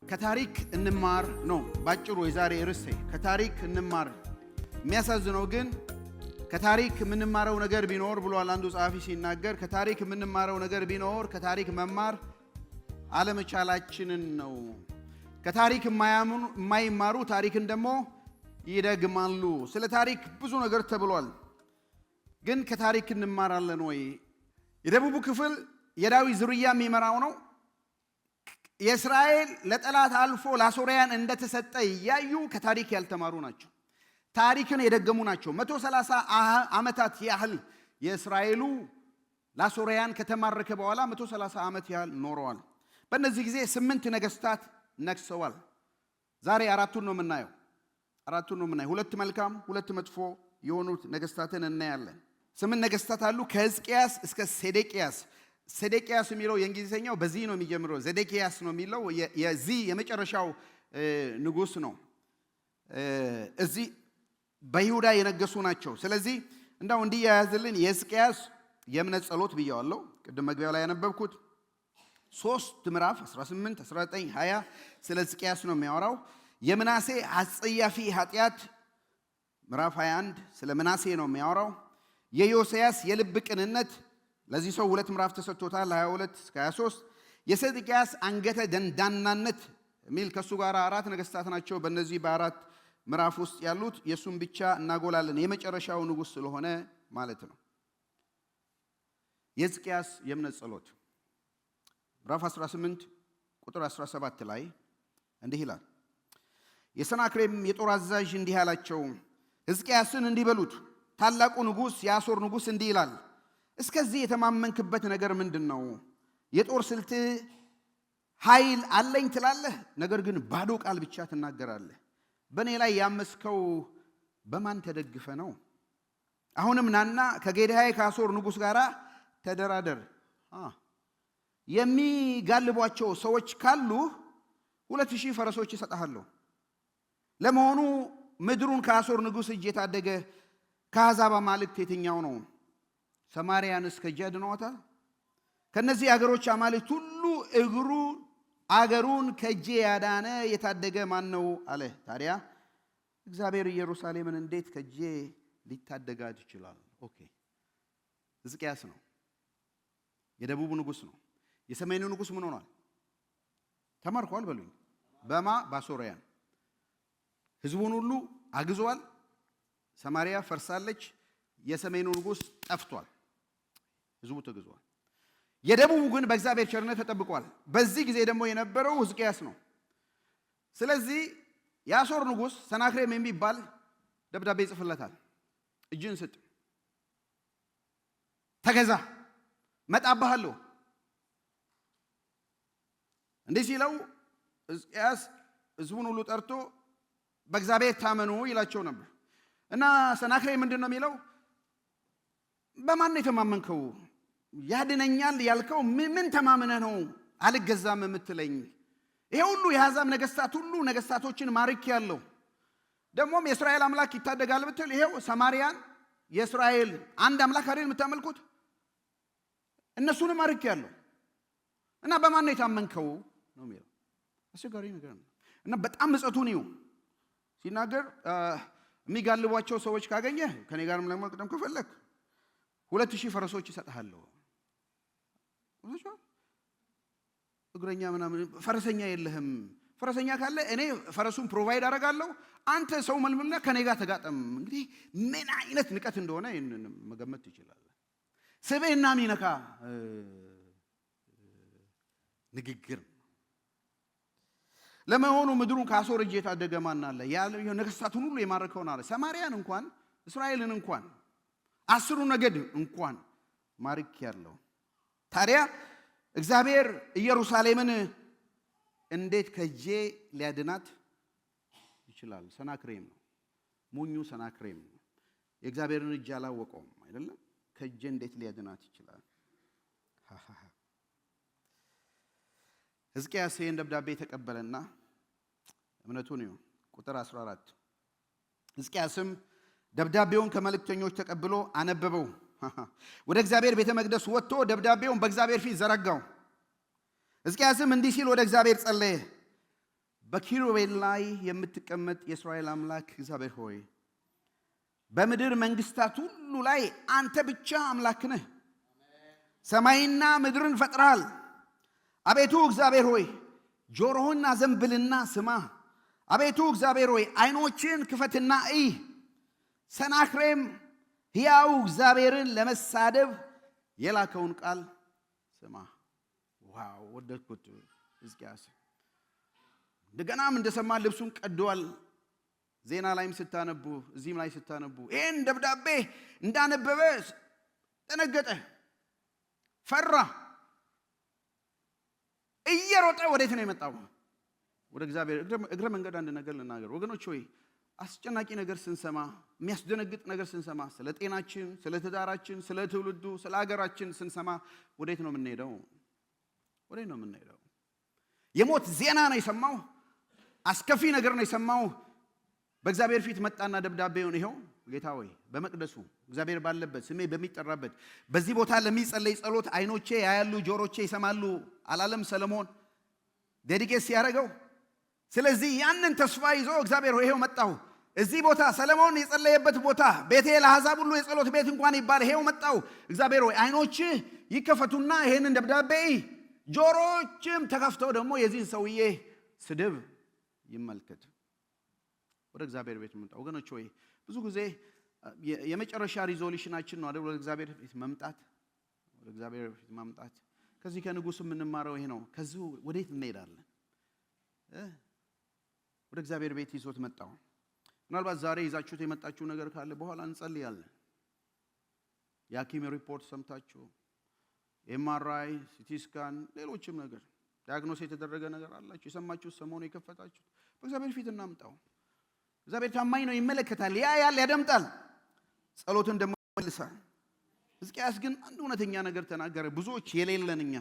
ከታሪክ እንማር ነው ባጭሩ የዛሬ ርዕሴ። ከታሪክ እንማር። የሚያሳዝነው ግን ከታሪክ የምንማረው ነገር ቢኖር ብሏል አንዱ ጸሐፊ ሲናገር፣ ከታሪክ የምንማረው ነገር ቢኖር ከታሪክ መማር አለመቻላችንን ነው። ከታሪክ የማይማሩ ታሪክን ደግሞ ይደግማሉ። ስለ ታሪክ ብዙ ነገር ተብሏል። ግን ከታሪክ እንማራለን ወይ? የደቡቡ ክፍል የዳዊት ዝርያ የሚመራው ነው። የእስራኤል ለጠላት አልፎ ለአሶርያን እንደተሰጠ እያዩ ከታሪክ ያልተማሩ ናቸው። ታሪክን የደገሙ ናቸው። 130 ዓመታት ያህል የእስራኤሉ ለአሶርያን ከተማረከ በኋላ 130 ዓመት ያህል ኖረዋል። በእነዚህ ጊዜ 8 ነገስታት ነግሰዋል። ዛሬ አራቱን ነው የምናየው። ሁለት መልካም፣ ሁለት መጥፎ የሆኑት ነገስታትን እናያለን። 8 ነገስታት አሉ ከሕዝቅያስ እስከ ሴዴቅያስ። ሴዴቅያስ የሚለው የእንግሊዘኛው በዚህ ነው የሚጀምረው። ዜዴቅያስ ነው የሚለው የዚህ የመጨረሻው ንጉስ ነው። እዚህ በይሁዳ የነገሱ ናቸው። ስለዚህ እንዳው እንዲያያዝልን የሕዝቅያስ የእምነት ጸሎት ብያዋለሁ። ቅድም መግቢያው ላይ ያነበብኩት 3 ምዕራፍ 18፣ 19፣ 20 ስለ ሕዝቅያስ ነው የሚያወራው። የምናሴ አጸያፊ ኃጢአት ምዕራፍ 21 ስለ ምናሴ ነው የሚያወራው። የዮስያስ የልብ ቅንነት ለዚህ ሰው 2 ምዕራፍ ተሰጥቶታል 22 እስከ 23። የሴዴቅያስ አንገተ ደንዳናነት የሚል ከሱ ጋር 4 ነገስታት ናቸው። በእነዚህ በ4 ምዕራፍ ውስጥ ያሉት የሱን ብቻ እናጎላለን፣ የመጨረሻው ንጉስ ስለሆነ ማለት ነው። የሕዝቅያስ የእምነት ጸሎት ምዕራፍ 18 ቁጥር 17 ላይ እንዲህ ይላል። የሰናክሬም የጦር አዛዥ እንዲህ አላቸው፣ ሕዝቅያስን እንዲህ በሉት፣ ታላቁ ንጉስ የአሦር ንጉስ እንዲህ ይላል፣ እስከዚህ የተማመንክበት ነገር ምንድን ነው? የጦር ስልት ኃይል አለኝ ትላለህ፣ ነገር ግን ባዶ ቃል ብቻ ትናገራለህ። በእኔ ላይ ያመስከው በማን ተደግፈ ነው? አሁንም ናና ከጌድሃይ ከአሦር ንጉስ ጋር ተደራደር። የሚጋልቧቸው ሰዎች ካሉ 2000 ፈረሶች እሰጥሃለሁ። ለመሆኑ ምድሩን ከአሦር ንጉስ እጅ የታደገ ከአሕዛብ አማልክት የትኛው ነው? ሰማርያንስ ከእጄ አድነዋታል? ከነዚህ አገሮች አማልክት ሁሉ አገሩን ከእጄ ያዳነ የታደገ ማን ነው አለ። ታዲያ እግዚአብሔር ኢየሩሳሌምን እንዴት ከእጄ ሊታደጋት ይችላል? ኦኬ፣ ሕዝቅያስ ነው፣ የደቡቡ ንጉስ ነው። የሰሜኑ ንጉስ ምን ሆኗል? ተማርኳል በሉኝ። በማ በአሦራውያን ህዝቡን ሁሉ አግዟል። ሰማርያ ፈርሳለች። የሰሜኑ ንጉስ ጠፍቷል። ህዝቡ ተግዟል። የደቡቡ ግን በእግዚአብሔር ቸርነት ተጠብቋል። በዚህ ጊዜ ደግሞ የነበረው ሕዝቅያስ ነው። ስለዚህ የአሦር ንጉስ ሰናክሬም የሚባል ደብዳቤ ይጽፍለታል። እጅን ስጥ፣ ተገዛ፣ መጣብሃለሁ። እንዲህ ሲለው ሕዝቅያስ ህዝቡን ሁሉ ጠርቶ በእግዚአብሔር ታመኑ ይላቸው ነበር። እና ሰናክሬም ምንድን ነው የሚለው? በማን ነው የተማመንከው? ያድነኛል ያልከው ምን ተማምነህ ነው አልገዛም የምትለኝ? ይሄ ሁሉ የአሕዛብ ነገስታት ሁሉ ነገስታቶችን ማርክ ያለው ደግሞም የእስራኤል አምላክ ይታደጋል ብትል ይሄው ሰማርያን የእስራኤል አንድ አምላክ አይደል የምታመልኩት? እነሱንም ማርክ ያለው እና በማን ነው የታመንከው ነው የሚለው። አስቸጋሪ ነገር ነው። እና በጣም ምጸቱን ይው ሲናገር የሚጋልቧቸው ሰዎች ካገኘህ ከኔ ጋርም ለመቅደም ከፈለክ 2000 ፈረሶች ይሰጥሃለሁ። እግረኛ ምናምን ፈረሰኛ የለህም? ፈረሰኛ ካለ እኔ ፈረሱን ፕሮቫይድ አደርጋለሁ። አንተ ሰው መልምልና ከኔ ጋር ተጋጠም። እንግዲህ ምን አይነት ንቀት እንደሆነ ይሄንን መገመት ትችላለህ። ስብዕና የሚነካ ንግግር። ለመሆኑ ምድሩን ከአሦር እጅ የታደገ ማን አለ? ነገስታቱን ሁሉ የማረከውን አለ። ሰማርያን እንኳን እስራኤልን እንኳን 10 ነገድ እንኳን ማርክ ያለው። ታዲያ እግዚአብሔር ኢየሩሳሌምን እንዴት ከእጄ ሊያድናት ይችላል? ሰናክሬም ነው፣ ሞኙ ሰናክሬም ነው። የእግዚአብሔርን እጅ አላወቀውም አይደለም? ከእጄ እንዴት ሊያድናት ይችላል? ሕዝቅያስ ይህን ደብዳቤ ተቀበለና እምነቱን ይሁን ቁጥር 14 ሕዝቅያስም ደብዳቤውን ከመልእክተኞች ተቀብሎ አነበበው። ወደ እግዚአብሔር ቤተ መቅደስ ወጥቶ ደብዳቤውን በእግዚአብሔር ፊት ዘረጋው። ሕዝቅያስም እንዲህ ሲል ወደ እግዚአብሔር ጸለየ። በኪሩቤል ላይ የምትቀመጥ የእስራኤል አምላክ እግዚአብሔር ሆይ በምድር መንግስታት ሁሉ ላይ አንተ ብቻ አምላክ ነህ። ሰማይና ምድርን ፈጥረሃል። አቤቱ እግዚአብሔር ሆይ ጆሮህን አዘንብልና ስማ። አቤቱ እግዚአብሔር ሆይ ዓይኖችን ክፈትና እይ። ሰናክሬም ሕያው እግዚአብሔርን ለመሳደብ የላከውን ቃል ስማ። ዋው ወደድኩት። ሕዝቅያስ እንደገናም እንደሰማ ልብሱን ቀዷል። ዜና ላይም ስታነቡ እዚህም ላይ ስታነቡ ይህን ደብዳቤ እንዳነበበ ደነገጠ፣ ፈራ። እየሮጠ ወዴት ነው የመጣው? ወደ እግዚአብሔር። እግረ መንገድ አንድ ነገር ልናገር ወገኖች ሆይ፣ አስጨናቂ ነገር ስንሰማ፣ የሚያስደነግጥ ነገር ስንሰማ፣ ስለ ጤናችን፣ ስለ ትዳራችን፣ ስለ ትውልዱ፣ ስለ ሀገራችን ስንሰማ ወዴት ነው የምንሄደው? ወዴት ነው የምንሄደው? የሞት ዜና ነው የሰማው፣ አስከፊ ነገር ነው የሰማው። በእግዚአብሔር ፊት መጣና ደብዳቤውን ይኸው ጌታ ሆይ በመቅደሱ እግዚአብሔር ባለበት ስሜ በሚጠራበት በዚህ ቦታ ለሚጸለይ ጸሎት ዓይኖቼ ያያሉ፣ ጆሮቼ ይሰማሉ አላለም ሰለሞን ዴዲኬት ሲያደርገው? ስለዚህ ያንን ተስፋ ይዞ እግዚአብሔር ሆይ ይኸው መጣሁ እዚህ ቦታ፣ ሰለሞን የጸለየበት ቦታ፣ ቤቴ ለአሕዛብ ሁሉ የጸሎት ቤት እንኳን ይባል፣ ይኸው መጣሁ። እግዚአብሔር ሆይ ዓይኖች ይከፈቱና ይሄንን ደብዳቤ ጆሮችም ተከፍተው ደግሞ የዚህን ሰውዬ ስድብ ይመልከት። ወደ እግዚአብሔር ቤት መጣ። ወገኖች ሆይ ብዙ ጊዜ የመጨረሻ ሪዞሉሽናችን ነው አይደል? ወደ እግዚአብሔር ቤት መምጣት፣ ወደ እግዚአብሔር ቤት መምጣት። ከዚህ ከንጉሥ የምንማረው ይሄ ነው። ከዚህ ወዴት እንሄዳለን? ወደ እግዚአብሔር ቤት ይዞት መጣው። ምናልባት ዛሬ ይዛችሁት የመጣችሁ ነገር ካለ በኋላ እንጸልያለን። የሐኪም ሪፖርት ሰምታችሁ ኤምአርአይ፣ ሲቲ ስካን፣ ሌሎችም ነገር ዲያግኖስ የተደረገ ነገር አላችሁ የሰማችሁት፣ ሰሞኑ የከፈታችሁት፣ በእግዚአብሔር ፊት እናምጣው። እግዚአብሔር ታማኝ ነው፣ ይመለከታል፣ ያያል፣ ያደምጣል፣ ጸሎትን ደግሞ ይመልሳል። ሕዝቅያስ ግን አንድ እውነተኛ ነገር ተናገረ፣ ብዙዎች የሌለን እኛ።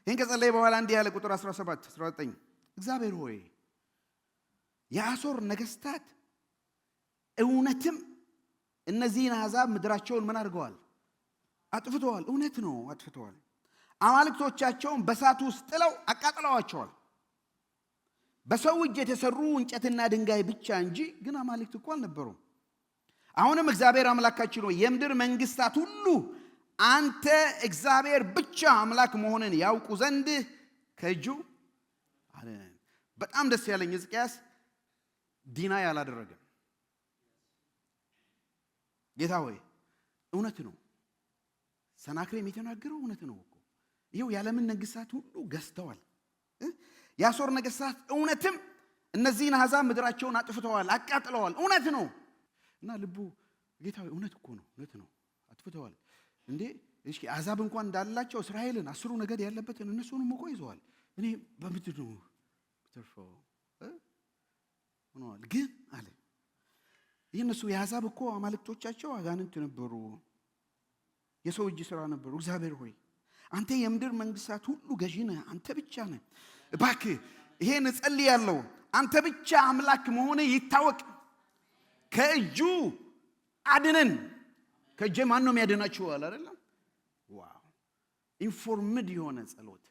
ይህን ከጸለየ በኋላ እንዲህ ያለ ቁጥር 17 19 እግዚአብሔር ሆይ የአሦር ነገሥታት እውነትም እነዚህን አሕዛብ ምድራቸውን ምን አድርገዋል? አጥፍተዋል። እውነት ነው፣ አጥፍተዋል። አማልክቶቻቸውን በእሳት ውስጥ ጥለው አቃጥለዋቸዋል። በሰው እጅ የተሰሩ እንጨትና ድንጋይ ብቻ እንጂ ግን አማልክት እኮ አልነበሩም። አሁንም እግዚአብሔር አምላካችን ሆይ የምድር መንግስታት ሁሉ አንተ እግዚአብሔር ብቻ አምላክ መሆንን ያውቁ ዘንድ ከእጁ አለን። በጣም ደስ ያለኝ ሕዝቅያስ ዲና ያላደረገም። ጌታ ሆይ እውነት ነው፣ ሰናክሬም የተናገረው እውነት ነው እኮ። ይኸው የዓለምን ነገሥታት ሁሉ ገዝተዋል። የአሦር ነገሥታት እውነትም እነዚህን አሕዛብ ምድራቸውን አጥፍተዋል፣ አቃጥለዋል። እውነት ነው። እና ልቡ ጌታ ሆይ እውነት እኮ ነው፣ እውነት ነው፣ አጥፍተዋል። እንዴ እሺ አሕዛብ እንኳን እንዳላቸው እስራኤልን 10ሩ ነገድ ያለበትን እነሱንም እኮ ይዘዋል። እኔ በምድር ነው ተርፈው ሆነዋል። ግን አለ የእነሱ የአሕዛብ እኮ አማልክቶቻቸው አጋንንት ነበሩ፣ የሰው እጅ ሥራ ነበሩ። እግዚአብሔር ሆይ አንተ የምድር መንግስታት ሁሉ ገዢ ነህ፣ አንተ ብቻ ነህ። እባክህ ይሄን እጸልያለሁ፣ አንተ ብቻ አምላክ መሆን ይታወቅ፣ ከእጁ አድነን። ከእጄ ማን ነው የሚያድናችሁ? አይደለም። ዋው! ኢንፎርምድ የሆነ ጸሎት፣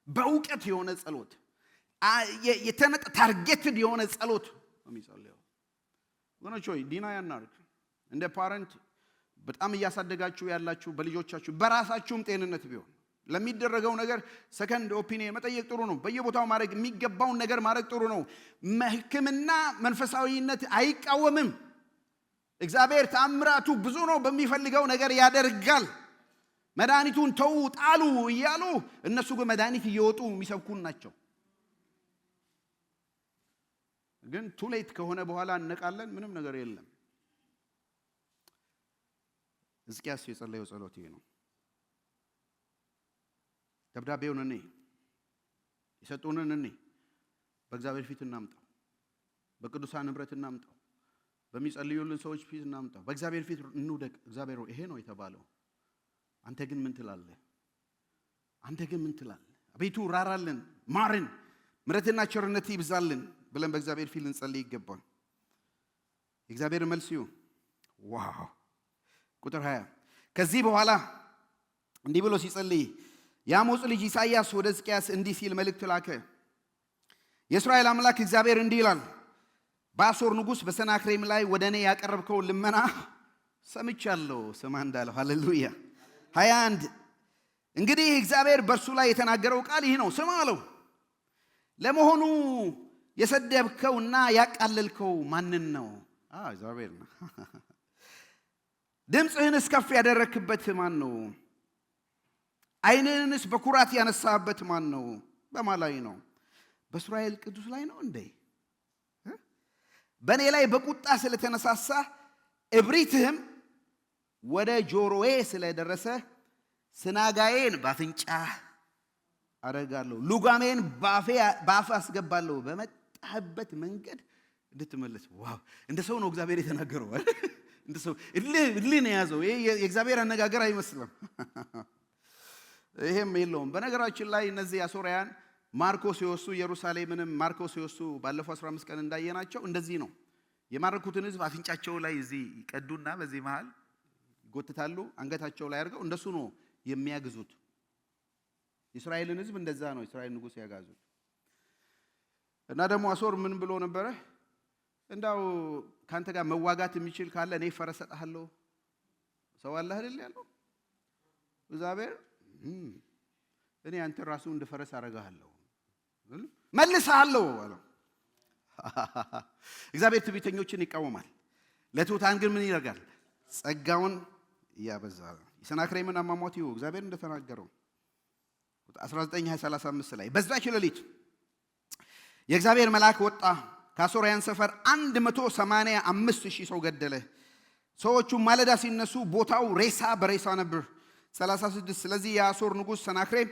በእውቀት የሆነ ጸሎት፣ ታርጌትድ የሆነ ጸሎት ነው የሚጸልየው። ወገኖች ሆይ ዲና ያናርግ። እንደ ፓረንት በጣም እያሳደጋችሁ ያላችሁ በልጆቻችሁ በራሳችሁም ጤንነት ቢሆን ለሚደረገው ነገር ሰከንድ ኦፒኒየን መጠየቅ ጥሩ ነው። በየቦታው ማድረግ የሚገባውን ነገር ማድረግ ጥሩ ነው። ሕክምና መንፈሳዊነት አይቃወምም። እግዚአብሔር ተአምራቱ ብዙ ነው፣ በሚፈልገው ነገር ያደርጋል። መድኃኒቱን ተው ጣሉ እያሉ እነሱ ግን መድኃኒት እየወጡ የሚሰብኩን ናቸው። ግን ቱሌት ከሆነ በኋላ እነቃለን፣ ምንም ነገር የለም። ሕዝቅያስ የጸለየው ጸሎት ይሄ ነው። ደብዳቤውን እኔ የሰጡንን እኔ በእግዚአብሔር ፊት እናምጣው፣ በቅዱሳን ኅብረት እናምጣው፣ በሚጸልዩልን ሰዎች ፊት እናምጣው፣ በእግዚአብሔር ፊት እንውደቅ። እግዚአብሔር ይሄ ነው የተባለው፣ አንተ ግን ምን ትላለህ? አንተ ግን ምን ትላለህ? አቤቱ ራራልን፣ ማርን፣ ምሕረትና ቸርነት ይብዛልን ብለን በእግዚአብሔር ፊት ልንጸልይ ይገባል። የእግዚአብሔር መልስ ይሁን። ዋው! ቁጥር 20 ከዚህ በኋላ እንዲህ ብሎ ሲጸልይ የአሞጽ ልጅ ኢሳይያስ ወደ ሕዝቅያስ እንዲህ ሲል መልእክት ላከ። የእስራኤል አምላክ እግዚአብሔር እንዲህ ይላል፣ በአሦር ንጉሥ በሰናክሬም ላይ ወደ እኔ ያቀረብከው ልመና ሰምቻለሁ። ስማ እንዳለው ሃሌሉያ። 21 እንግዲህ እግዚአብሔር በእርሱ ላይ የተናገረው ቃል ይህ ነው፣ ስማ አለው። ለመሆኑ የሰደብከውና ያቃለልከው ማንን ነው? እግዚአብሔር ነው። ድምፅህንስ ከፍ ያደረክበት ማን ነው? ዓይንህንስ በኩራት ያነሳበት ማን ነው? በማን ላይ ነው? በእስራኤል ቅዱስ ላይ ነው እንዴ? በእኔ ላይ በቁጣ ስለተነሳሳ እብሪትህም ወደ ጆሮዬ ስለደረሰ ስናጋዬን ባፍንጫህ አደርጋለሁ፣ ልጓሜን በአፍ አስገባለሁ፣ በመጣህበት መንገድ እንድትመለስ። ዋው! እንደ ሰው ነው እግዚአብሔር የተናገረው። እንደ ሰው እልህ ነው የያዘው። ይሄ የእግዚአብሔር አነጋገር አይመስልም። ይሄም የለውም። በነገራችን ላይ እነዚህ አሦራውያን ማርኮ ሲወሱ ኢየሩሳሌምንም ማርኮ ሲወሱ ባለፈው 15 ቀን እንዳየናቸው እንደዚህ ነው። የማረኩትን ሕዝብ አፍንጫቸው ላይ እዚህ ይቀዱና በዚህ መሃል ይጎትታሉ፣ አንገታቸው ላይ አድርገው እንደሱ ነው የሚያግዙት። የእስራኤልን ሕዝብ እንደዛ ነው እስራኤል ንጉሥ ያጋዙት። እና ደግሞ አሦር ምን ብሎ ነበረ? እንዳው ካንተ ጋር መዋጋት የሚችል ካለ እኔ ፈረስ እሰጥሃለሁ። ሰው አለ አይደል ያለው እግዚአብሔር። እኔ አንተ ራሱ እንደ ፈረስ አደርግሃለሁ፣ መልስሃለሁ አለው። እግዚአብሔር ትዕቢተኞችን ይቃወማል፣ ለትሑታን ግን ምን ያደርጋል? ጸጋውን ያበዛል። የሰናክሬምን አሟሟት ይሁ እግዚአብሔር እንደተናገረው 19:35 ላይ በዛች ሌሊት የእግዚአብሔር መልአክ ወጣ፣ ከአሦራውያን ሰፈር 185,000 ሰው ገደለ። ሰዎቹ ማለዳ ሲነሱ ቦታው ሬሳ በሬሳ ነበር። 36 ስለዚህ የአሦር ንጉሥ ሰናክሬም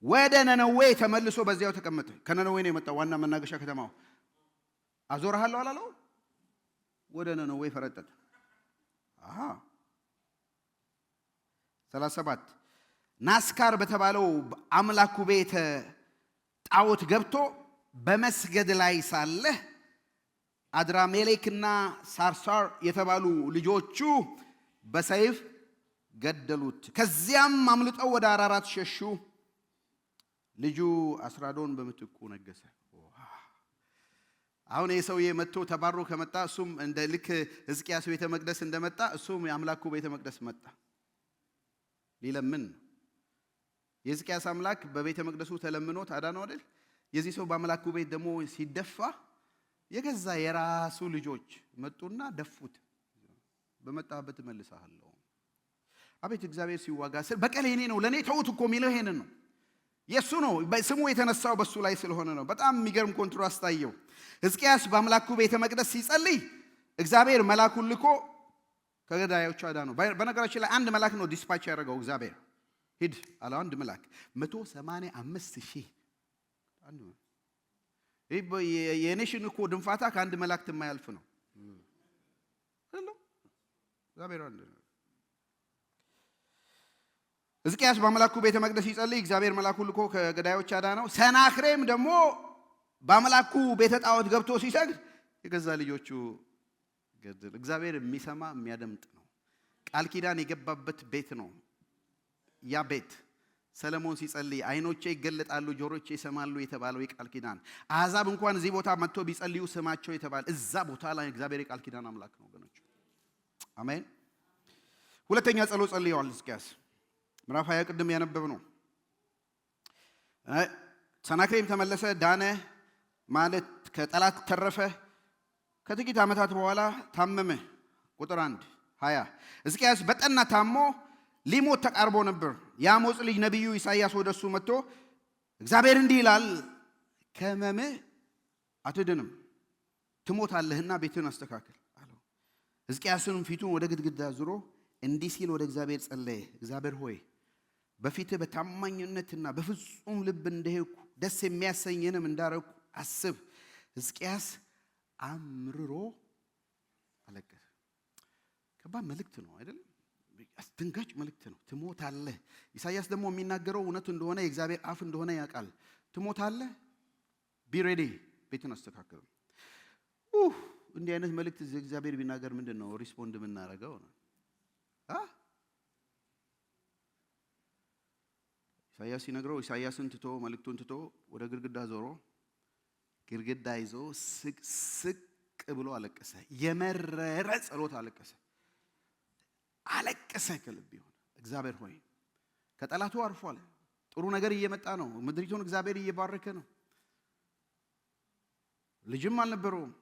ወደ ነነዌ ተመልሶ በዚያው ተቀመጠ። ከነነዌ ነው የመጣው፣ ዋና መናገሻ ከተማው። አዞርሃለሁ አላለው፣ ወደ ነነዌ ፈረጠጠ። 37 ናስካር በተባለው አምላኩ ቤተ ጣዖት ገብቶ በመስገድ ላይ ሳለ አድራሜሌክና ሳርሳር የተባሉ ልጆቹ በሰይፍ ገደሉት። ከዚያም አምልጠው ወደ አራራት ሸሹ። ልጁ አስራዶን በምትኩ ነገሰ። አሁን ይህ ሰውዬ መጥቶ ተባሮ ከመጣ እሱም እንደ ልክ ሕዝቅያስ ቤተ መቅደስ እንደመጣ እሱም የአምላኩ ቤተ መቅደስ መጣ ሊለምን። የሕዝቅያስ አምላክ በቤተ መቅደሱ ተለምኖት አዳነው አይደል? የዚህ ሰው በአምላኩ ቤት ደግሞ ሲደፋ የገዛ የራሱ ልጆች መጡና ደፉት። በመጣበት እመልስሃለሁ። አቤት እግዚአብሔር ሲዋጋ በቀል የኔ ነው ለኔ ተውት እኮ የሚለው ይሄንን ነው። የሱ ነው፣ ስሙ የተነሳው በሱ ላይ ስለሆነ ነው። በጣም የሚገርም ኮንትራስት ታየው። ሕዝቅያስ በአምላኩ ቤተ መቅደስ ሲጸልይ እግዚአብሔር መልአኩን ልኮ ከገዳዮቹ አዳነው። በነገራችን ላይ አንድ መልአክ ነው ዲስፓች ያደረገው እግዚአብሔር። ሂድ አለው አንድ መልአክ 185,000 የኔሽን እኮ ድንፋታ ከአንድ መላእክት የማያልፍ ነው። እግዚአብሔር አንድ ነው። ሕዝቅያስ በአምላኩ ቤተ መቅደስ ይጸልይ እግዚአብሔር መልአኩን ልኮ ከገዳዮች አዳነው። ሰናክሬም ደግሞ በአምላኩ ቤተ ጣዖት ገብቶ ሲሰግድ የገዛ ልጆቹ ገደለ። እግዚአብሔር የሚሰማ የሚያደምጥ ነው። ቃል ኪዳን የገባበት ቤት ነው ያ ቤት። ሰለሞን ሲጸልይ አይኖቼ ይገለጣሉ ጆሮቼ ይሰማሉ የተባለው የቃል ኪዳን፣ አሕዛብ እንኳን እዚህ ቦታ መጥቶ ቢጸልዩ ስማቸው የተባለ እዛ ቦታ ላይ እግዚአብሔር የቃል ኪዳን አምላክ ነው ወገኖች። አሜን። ሁለተኛ ጸሎት ጸልየዋል ሕዝቅያስ ምዕራፍ 20 ቅድም ያነበብ ነው። ሰናክሬም ተመለሰ፣ ዳነ ማለት ከጠላት ተረፈ። ከጥቂት ዓመታት በኋላ ታመመ። ቁጥር 1 20 ሕዝቅያስ በጠና ታሞ ሊሞት ተቃርቦ ነበር። የአሞጽ ልጅ ነቢዩ ኢሳይያስ ወደ እሱ መጥቶ እግዚአብሔር እንዲህ ይላል፣ ከሕመምህ አትድንም፣ ትሞታለህና ቤትህን አስተካክል አለው። ሕዝቅያስንም ፊቱን ወደ ግድግዳ ዙሮ እንዲህ ሲል ወደ እግዚአብሔር ጸለየ። እግዚአብሔር ሆይ በፊትህ በታማኝነትና በፍጹም ልብ እንደሄድኩ ደስ የሚያሰኝንም እንዳረኩ አስብ። ሕዝቅያስ አምርሮ አለቀሰ። ከባድ መልእክት ነው አይደለም? አስደንጋጭ መልእክት ነው። ትሞታለህ። ኢሳይያስ ደግሞ የሚናገረው እውነት እንደሆነ የእግዚአብሔር አፍ እንደሆነ ያውቃል። ትሞታለህ፣ ቢሬዲ ቤትን አስተካክል። እንዲህ አይነት መልእክት እግዚአብሔር ቢናገር ምንድን ነው ሪስፖንድ የምናደርገው ነው? ኢሳይያስ ሲነግረው ኢሳይያስን ትቶ መልእክቱን ትቶ ወደ ግድግዳ ዞሮ ግድግዳ ይዞ ስቅ ብሎ አለቀሰ። የመረረ ጸሎት አለቀሰ ከልብ ይሁን። እግዚአብሔር ሆይ ከጠላቱ አርፏል። ጥሩ ነገር እየመጣ ነው። ምድሪቱን እግዚአብሔር እየባረከ ነው። ልጅም አልነበረውም።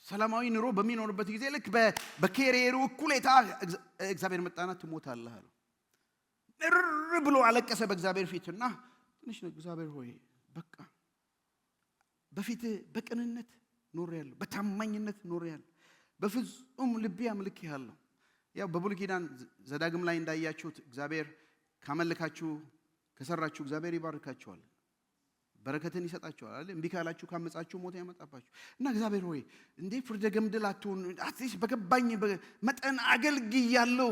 ሰላማዊ ኑሮ በሚኖርበት ጊዜ ልክ በኬሪየሩ እኩሌታ እግዚአብሔር መጣና ትሞታለህ አለው። እር ብሎ አለቀሰ በእግዚአብሔር ፊትና ትንሽ ነው እግዚአብሔር ሆይ በቃ በፊትህ በቅንነት ኖሬያለሁ፣ በታማኝነት ኖሬያለሁ፣ በፍጹም ልቤ አምልኬሃለሁ። ያው በብሉይ ኪዳን ዘዳግም ላይ እንዳያችሁት እግዚአብሔር ካመለካችሁ ከሰራችሁ እግዚአብሔር ይባርካችኋል፣ በረከትን ይሰጣችኋል አይደል? እምቢ ካላችሁ ካመጻችሁ ሞት ያመጣባችሁ እና እግዚአብሔር ሆይ እንዴ ፍርደ ገምድል አትሁን፣ አትሊስት በገባኝ መጠን አገልግያለሁ፣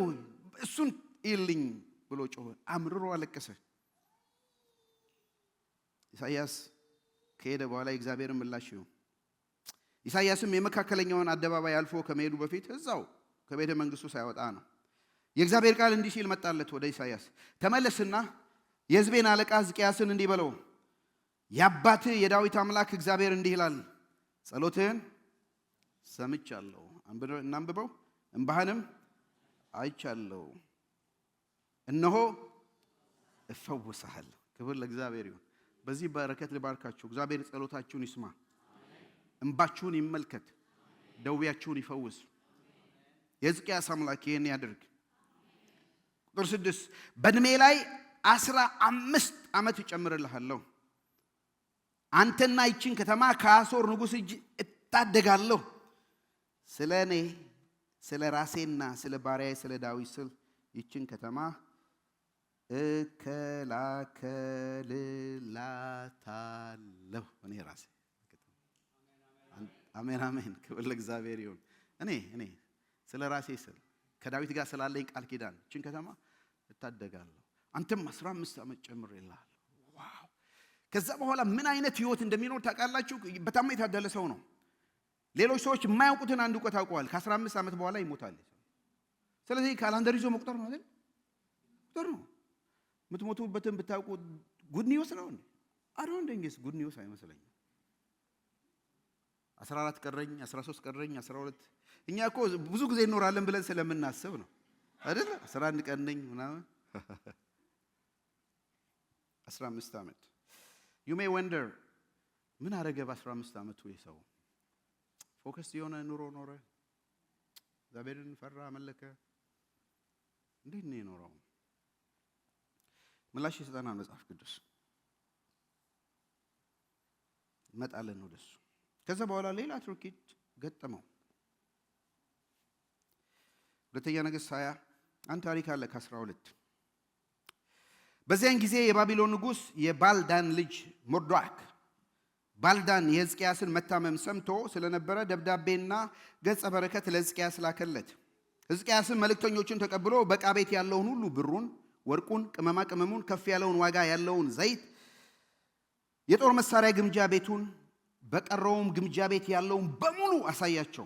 እሱን ይልኝ ብሎ ጮኸ፣ አምርሮ አለቀሰ። ኢሳይያስ ከሄደ በኋላ የእግዚአብሔርን ምላሽ ነው። ኢሳይያስም የመካከለኛውን አደባባይ አልፎ ከመሄዱ በፊት እዛው ከቤተ መንግስቱ ሳይወጣ ነው የእግዚአብሔር ቃል እንዲህ ሲል መጣለት ወደ ኢሳይያስ፣ ተመለስና የሕዝቤን አለቃ ሕዝቅያስን እንዲህ በለው፣ የአባትህ የዳዊት አምላክ እግዚአብሔር እንዲህ ይላል፣ ጸሎትህን ሰምቻለሁ፣ እናንብበው፣ እንባህንም አይቻለሁ፣ እነሆ እፈውስሃለሁ። ክብር ለእግዚአብሔር ይሁን። በዚህ በረከት ልባርካችሁ። እግዚአብሔር ጸሎታችሁን ይስማ፣ እንባችሁን ይመልከት፣ ደዌያችሁን ይፈውስ። የሕዝቅያስ አምላክ ይህን ያድርግ። ቁጥር 6 በእድሜ ላይ 15 ዓመት እጨምርልሃለሁ፣ አንተና ይችን ከተማ ከአሦር ንጉሥ እጅ እታደጋለሁ። ስለ እኔ ስለ ራሴና ስለ ባሪያዬ ስለ ዳዊት ስል ይችን ከተማ እከላከልላታለሁ። እኔ ራሴ አሜን አሜን። ክብር ለእግዚአብሔር ይሁን። እኔ ስለ ራሴ ስል ከዳዊት ጋር ስላለኝ ቃል ኪዳን ይችን ከተማ እታደጋለሁ፣ አንተም 15 ዓመት ጨምሬልሃለሁ። ዋው! ከዛ በኋላ ምን አይነት ህይወት እንደሚኖር ታውቃላችሁ? በጣም የታደለ ሰው ነው። ሌሎች ሰዎች የማያውቁትን አንድ እውቀት አውቀዋል። ከ15 ዓመት በኋላ ይሞታል። ስለዚህ ካላንደር ይዞ መቁጠር ነው አይደል? ቁጥር ነው። የምትሞቱበትን ብታውቁ ጉድ ኒውስ ነው እንዴ? አሁን እንደንገስ ጉድ ኒውስ አይመስለኝም። 14 ቀረኝ፣ 13 ቀረኝ፣ 12 እኛ እኮ ብዙ ጊዜ እንኖራለን ብለን ስለምናስብ ነው አይደል? 11 ቀን ነኝ ምናምን 15 ዓመት you may wonder ምን አረገ በ15 ዓመቱ ይሰው? ፎከስ የሆነ ኑሮ ኖረ፣ እግዚአብሔርን ፈራ፣ አመለከ። እንዴት ነው የኖረው? ምላሽ ይሰጠናል መጽሐፍ ቅዱስ። እንመጣለን ወደሱ። ከዛ በኋላ ሌላ ትርኪት ገጠመው። ሁለተኛ ነገሥት 20 አንድ ታሪክ አለ ከ12 በዚያን ጊዜ የባቢሎን ንጉሥ የባልዳን ልጅ ሞርዶክ ባልዳን የሕዝቅያስን መታመም ሰምቶ ስለነበረ ደብዳቤና ገጸ በረከት ለሕዝቅያስ ላከለት። ሕዝቅያስን መልእክተኞችን ተቀብሎ በዕቃ ቤት ያለውን ሁሉ ብሩን፣ ወርቁን፣ ቅመማ ቅመሙን፣ ከፍ ያለውን ዋጋ ያለውን ዘይት፣ የጦር መሳሪያ ግምጃ ቤቱን፣ በቀረውም ግምጃ ቤት ያለውን በሙሉ አሳያቸው።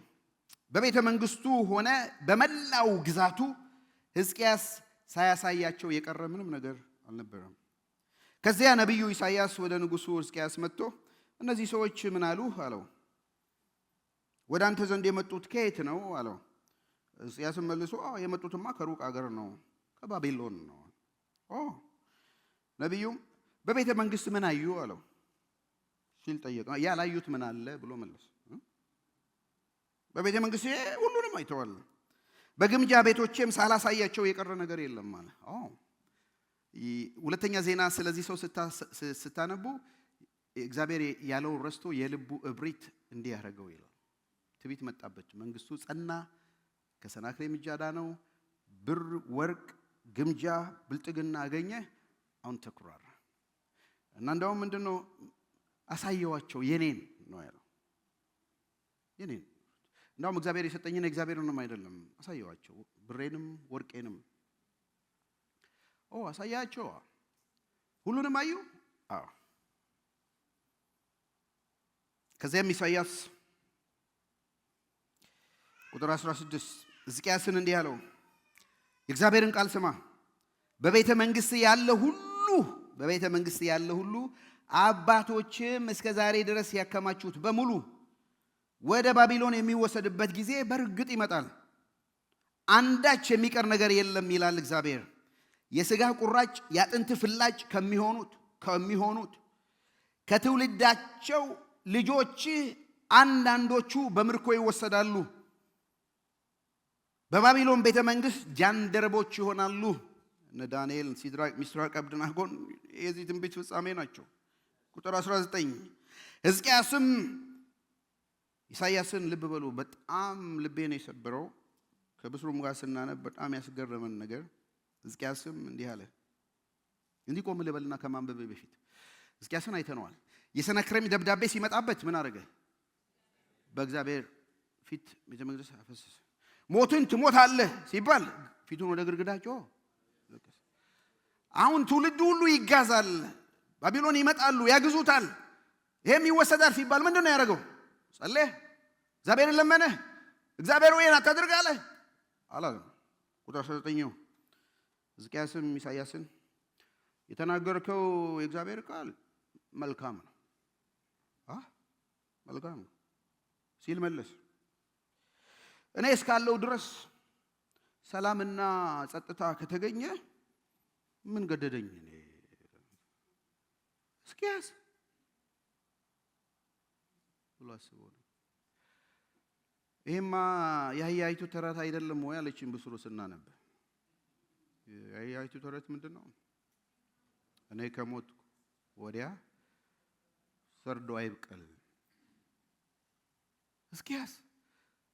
በቤተ መንግስቱ ሆነ በመላው ግዛቱ ሕዝቅያስ ሳያሳያቸው የቀረ ምንም ነገር አልነበረም። ከዚያ ነቢዩ ኢሳይያስ ወደ ንጉሡ ሕዝቅያስ መጥቶ እነዚህ ሰዎች ምን አሉህ አለው። ወደ አንተ ዘንድ የመጡት ከየት ነው አለው። ሕዝቅያስም መልሶ የመጡትማ ከሩቅ አገር ነው፣ ከባቢሎን ነው። ነቢዩም በቤተ መንግስት ምን አዩ አለው ሲል ጠየቀ። ያላዩት ምን አለ ብሎ መለሰ። በቤተ መንግስት ሁሉንም አይተዋል፣ በግምጃ ቤቶቼም ሳላሳያቸው የቀረ ነገር የለም አለ። ሁለተኛ ዜና ስለዚህ ሰው ስታነቡ እግዚአብሔር ያለውን ረስቶ የልቡ እብሪት እንዲህ ያደረገው ይላል። ትዕቢት መጣበት፣ መንግስቱ ጸና፣ ከሰናክሬም እጅ አዳነው፣ ብር፣ ወርቅ፣ ግምጃ፣ ብልጥግና አገኘ። አሁን ተኩራራ እና እንደውም ምንድነው አሳየዋቸው፣ የኔን ነው ያለው። የኔን እንደውም እግዚአብሔር የሰጠኝን እግዚአብሔርንም አይደለም አሳየዋቸው፣ ብሬንም ወርቄንም አሳያቸው። ሁሉንም አዩ። ከዚያም ኢሳይያስ ቁጥር 16 ሕዝቅያስን እንዲህ አለው፣ የእግዚአብሔርን ቃል ስማ። በቤተ መንግስት ያለ ሁሉ አባቶችም እስከ ዛሬ ድረስ ያከማቹት በሙሉ ወደ ባቢሎን የሚወሰድበት ጊዜ በርግጥ ይመጣል፣ አንዳች የሚቀር ነገር የለም ይላል እግዚአብሔር። የሥጋ ቁራጭ ያጥንት ፍላጭ ከሚሆኑት ከትውልዳቸው ልጆች አንዳንዶቹ በምርኮ ይወሰዳሉ፣ በባቢሎን ቤተ መንግሥት ጃንደረቦች ይሆናሉ። እነ ዳንኤል፣ ሲድራቅ፣ ሚሳቅ፣ አብደናጎ የዚህ ትንቢት ፍጻሜ ናቸው። ቁጥር 19 ሕዝቅያስም ኢሳይያስን ልብ በሉ፣ በጣም ልቤን የሰበረው ከብስሩም ጋር ስናነብ በጣም ያስገረመን ነገር ሕዝቅያስም እንዲህ አለ። እንዲህ ቆም ልበልና ከማንበብ በፊት ሕዝቅያስን አይተነዋል። የሰነክሬም ደብዳቤ ሲመጣበት ምን አደረገ? በእግዚአብሔር ፊት ቤተ መቅደስ አፈሰሰ። ሞትን ትሞታለህ ሲባል ፊቱን ወደ ግድግዳ ጮኸ። አሁን ትውልዱ ሁሉ ይጋዛል፣ ባቢሎን ይመጣሉ፣ ያግዙታል፣ ይሄም ይወሰዳል ሲባል ምንድን ነው ያደረገው? ጸለየ፣ እግዚአብሔርን ለመነ። እግዚአብሔር ወይ አታድርግ አለ አላለም። ቁጥር 19 ሕዝቅያስም ኢሳይያስን የተናገርከው የእግዚአብሔር ቃል መልካም ነው መልካም ነው ሲል መለስ። እኔ እስካለው ድረስ ሰላምና ጸጥታ ከተገኘ ምን ገደደኝ? እኔ ሕዝቅያስ ብሎ አስቦ ነው። ይሄማ የአህያይቱ ተረት አይደለም ወይ አለችን ብስሩ ስናነብ። የአህያይቱ ተረት ምንድን ነው? እኔ ከሞት ወዲያ ሰርዶ አይብቀል። ሕዝቅያስ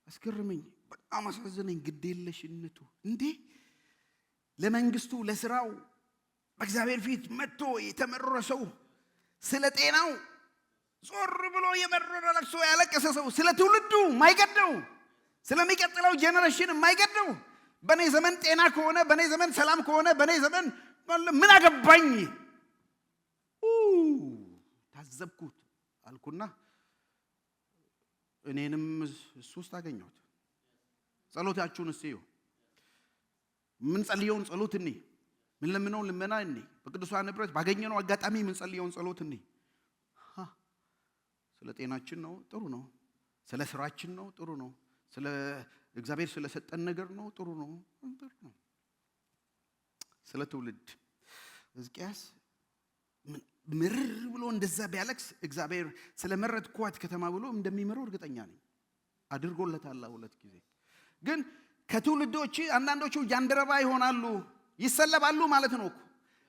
አስገርመኝ፣ በጣም አሳዘነኝ። ግዴለሽነቱ እንዴ! ለመንግስቱ ለስራው በእግዚአብሔር ፊት መጥቶ የተመረረ ሰው፣ ስለ ጤናው ዞር ብሎ የመረረ ለቅሶ ያለቀሰ ሰው፣ ስለ ትውልዱ ማይገደው፣ ስለሚቀጥለው ጄኔሬሽን ማይገደው፣ በኔ ዘመን ጤና ከሆነ፣ በኔ ዘመን ሰላም ከሆነ፣ በኔ ዘመን ምን አገባኝ ታዘብኩት አልኩና እኔንም እሱ ውስጥ አገኘሁት። ጸሎታችሁን እስዩ። ምን ጸልየውን ጸሎት እኔ ምን ለምነውን ልመና እኔ በቅዱሳን ንብረት ባገኘነው አጋጣሚ ምን ጸልየውን ጸሎት እኔ ስለ ጤናችን ነው፣ ጥሩ ነው። ስለ ስራችን ነው፣ ጥሩ ነው። ስለ እግዚአብሔር ስለሰጠን ነገር ነው፣ ጥሩ ነው። ስለ ትውልድ ሕዝቅያስ ምርር ብሎ እንደዛ ቢያለቅስ እግዚአብሔር ስለ መረጥኳት ከተማ ብሎ እንደሚመረው እርግጠኛ ነኝ። አድርጎለታል 2 ጊዜ። ግን ከትውልዶች አንዳንዶቹ ጃንደረባ ይሆናሉ፣ ይሰለባሉ ማለት ነው እኮ።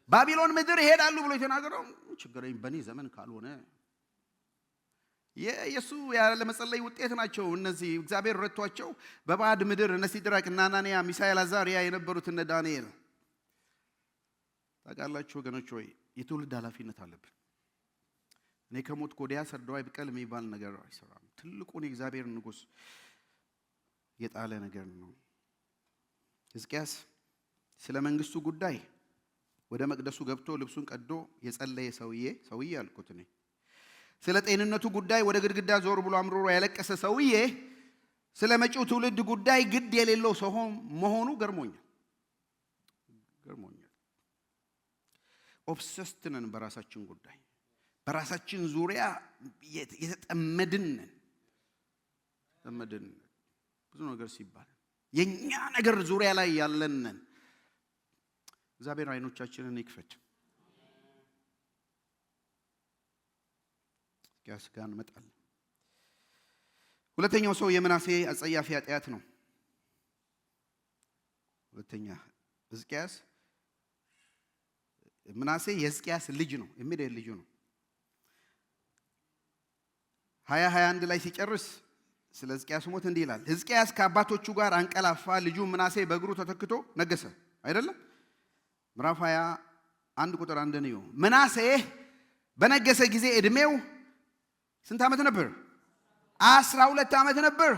ባቢሎን ምድር ይሄዳሉ ብሎ የተናገረው ችግረኝ በኔ ዘመን ካልሆነ የሱ ያለ መጸለይ ውጤት ናቸው እነዚህ። እግዚአብሔር ረቷቸው በባዕድ ምድር እነ ሲድራቅ እና አናንያ፣ ሚሳኤል፣ አዛርያ የነበሩት እነ ዳንኤል። ታውቃላችሁ ወገኖች ሆይ የትውልድ ኃላፊነት አለብን። እኔ ከሞት ወዲያ ሰርዶ አይብቀል የሚባል ነገር አይሰራም። ትልቁን የእግዚአብሔር ንጉሥ የጣለ ነገር ነው። ሕዝቅያስ ስለ መንግስቱ ጉዳይ ወደ መቅደሱ ገብቶ ልብሱን ቀዶ የጸለየ ሰውዬ አልኩት እኔ። ስለ ጤንነቱ ጉዳይ ወደ ግድግዳ ዞር ብሎ አምሮሮ ያለቀሰ ሰውዬ ስለ መጪው ትውልድ ጉዳይ ግድ የሌለው ሰው መሆኑ ገርሞኛል። ኦብሰስድ ነን በራሳችን ጉዳይ፣ በራሳችን ዙሪያ የተጠመድን ብዙ ነገር ሲባል የኛ ነገር ዙሪያ ላይ ያለን ነን። እግዚአብሔር አይኖቻችንን ይክፈት። ሕዝቅያስ ጋር እንመጣለን። ሁለተኛው ሰው የምናሴ አጸያፊ ኃጢአት ነው። ሁለተኛ ሕዝቅያስ ምናሴ የሕዝቅያስ ልጅ ነው፣ የሚደል ልጁ ነው። 20:21 ላይ ሲጨርስ ስለ ሕዝቅያስ ሞት እንዲህ ይላል። ሕዝቅያስ ከአባቶቹ ጋር አንቀላፋ፣ ልጁ ምናሴ በእግሩ ተተክቶ ነገሰ። አይደለም? ምዕራፍ 21 ቁጥር 1 ነው። ምናሴ በነገሰ ጊዜ ዕድሜው ስንት ዓመት ነበር? 12 ዓመት ነበር።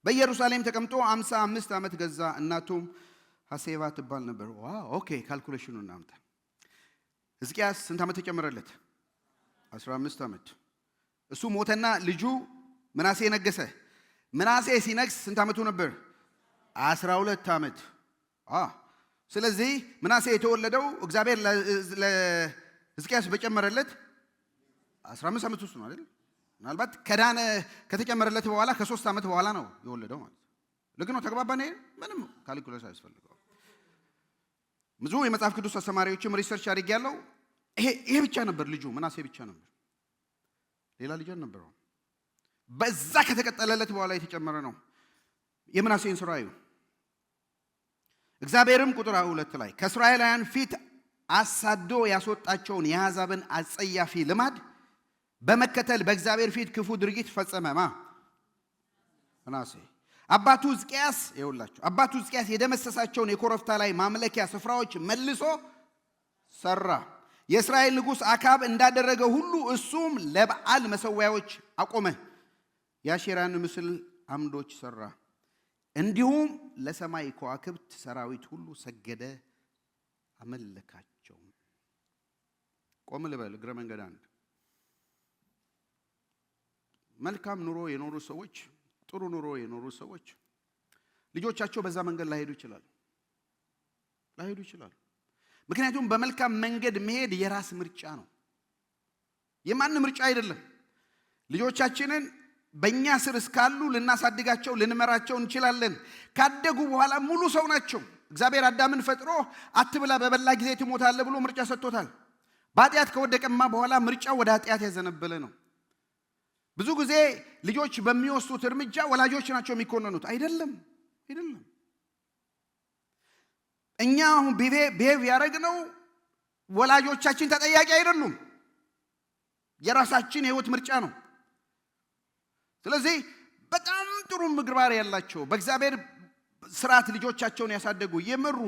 በኢየሩሳሌም ተቀምጦ 55 ዓመት ገዛ። እናቱም ሐሴባ ትባል ነበር። ዋው! ኦኬ፣ ካልኩሌሽኑ እናምጣ። ሕዝቅያስ ስንት ዓመት ተጨመረለት? 15 ዓመት። እሱ ሞተና ልጁ ምናሴ ነገሰ። ምናሴ ሲነግስ ስንት ዓመቱ ነበር? 12 ዓመት። ስለዚህ ምናሴ የተወለደው እግዚአብሔር ለሕዝቅያስ በጨመረለት 15 ዓመት ውስጥ ነው አይደል? ምናልባት ከዳነ ከተጨመረለት በኋላ ከ3 ዓመት በኋላ ነው የወለደው ማለት ልክ ነው። ተግባባን። ምንም ካልኩሌሽን አያስፈልገው። ብዙ የመጽሐፍ ቅዱስ አስተማሪዎችም ሪሰርች አድርጌያለሁ። ይሄ ብቻ ነበር ልጁ፣ ምናሴ ብቻ ነበር፣ ሌላ ልጅ አልነበረው። በዛ ከተቀጠለለት በኋላ የተጨመረ ነው። የምናሴን ስራ እዩ። እግዚአብሔርም ቁጥር 2 ላይ ከእስራኤላውያን ፊት አሳዶ ያስወጣቸውን የአሕዛብን አጸያፊ ልማድ በመከተል በእግዚአብሔር ፊት ክፉ ድርጊት ፈጸመማ ምናሴ። አባቱ ሕዝቅያስ ይኸውላችሁ፣ አባቱ ሕዝቅያስ የደመሰሳቸውን የኮረብታ ላይ ማምለኪያ ስፍራዎች መልሶ ሰራ። የእስራኤል ንጉሥ አካብ እንዳደረገ ሁሉ እሱም ለበዓል መሠዊያዎች አቆመ፣ የአሼራን ምስል አምዶች ሰራ። እንዲሁም ለሰማይ ከዋክብት ሰራዊት ሁሉ ሰገደ፣ አመለካቸው። ቆም ልበል እግረ መንገድ አንድ መልካም ኑሮ የኖሩ ሰዎች፣ ጥሩ ኑሮ የኖሩ ሰዎች ልጆቻቸው በዛ መንገድ ላይሄዱ ይችላሉ። ምክንያቱም በመልካም መንገድ መሄድ የራስ ምርጫ ነው፣ የማንም ምርጫ አይደለም። ልጆቻችንን በእኛ ስር እስካሉ ልናሳድጋቸው ልንመራቸው እንችላለን። ካደጉ በኋላ ሙሉ ሰው ናቸው። እግዚአብሔር አዳምን ፈጥሮ አትብላ በበላ ጊዜ ትሞታለህ ብሎ ምርጫ ሰጥቶታል። በኃጢአት ከወደቀማ በኋላ ምርጫው ወደ ኃጢአት ያዘነበለ ነው። ብዙ ጊዜ ልጆች በሚወስዱት እርምጃ ወላጆች ናቸው የሚኮነኑት። አይደለም። እኛ አሁን ቢሄቭ ያደረግነው ወላጆቻችን ተጠያቂ አይደሉም። የራሳችን የህይወት ምርጫ ነው። ስለዚህ በጣም ጥሩ ምግባር ያላቸው በእግዚአብሔር ስርዓት ልጆቻቸውን ያሳደጉ የመሩ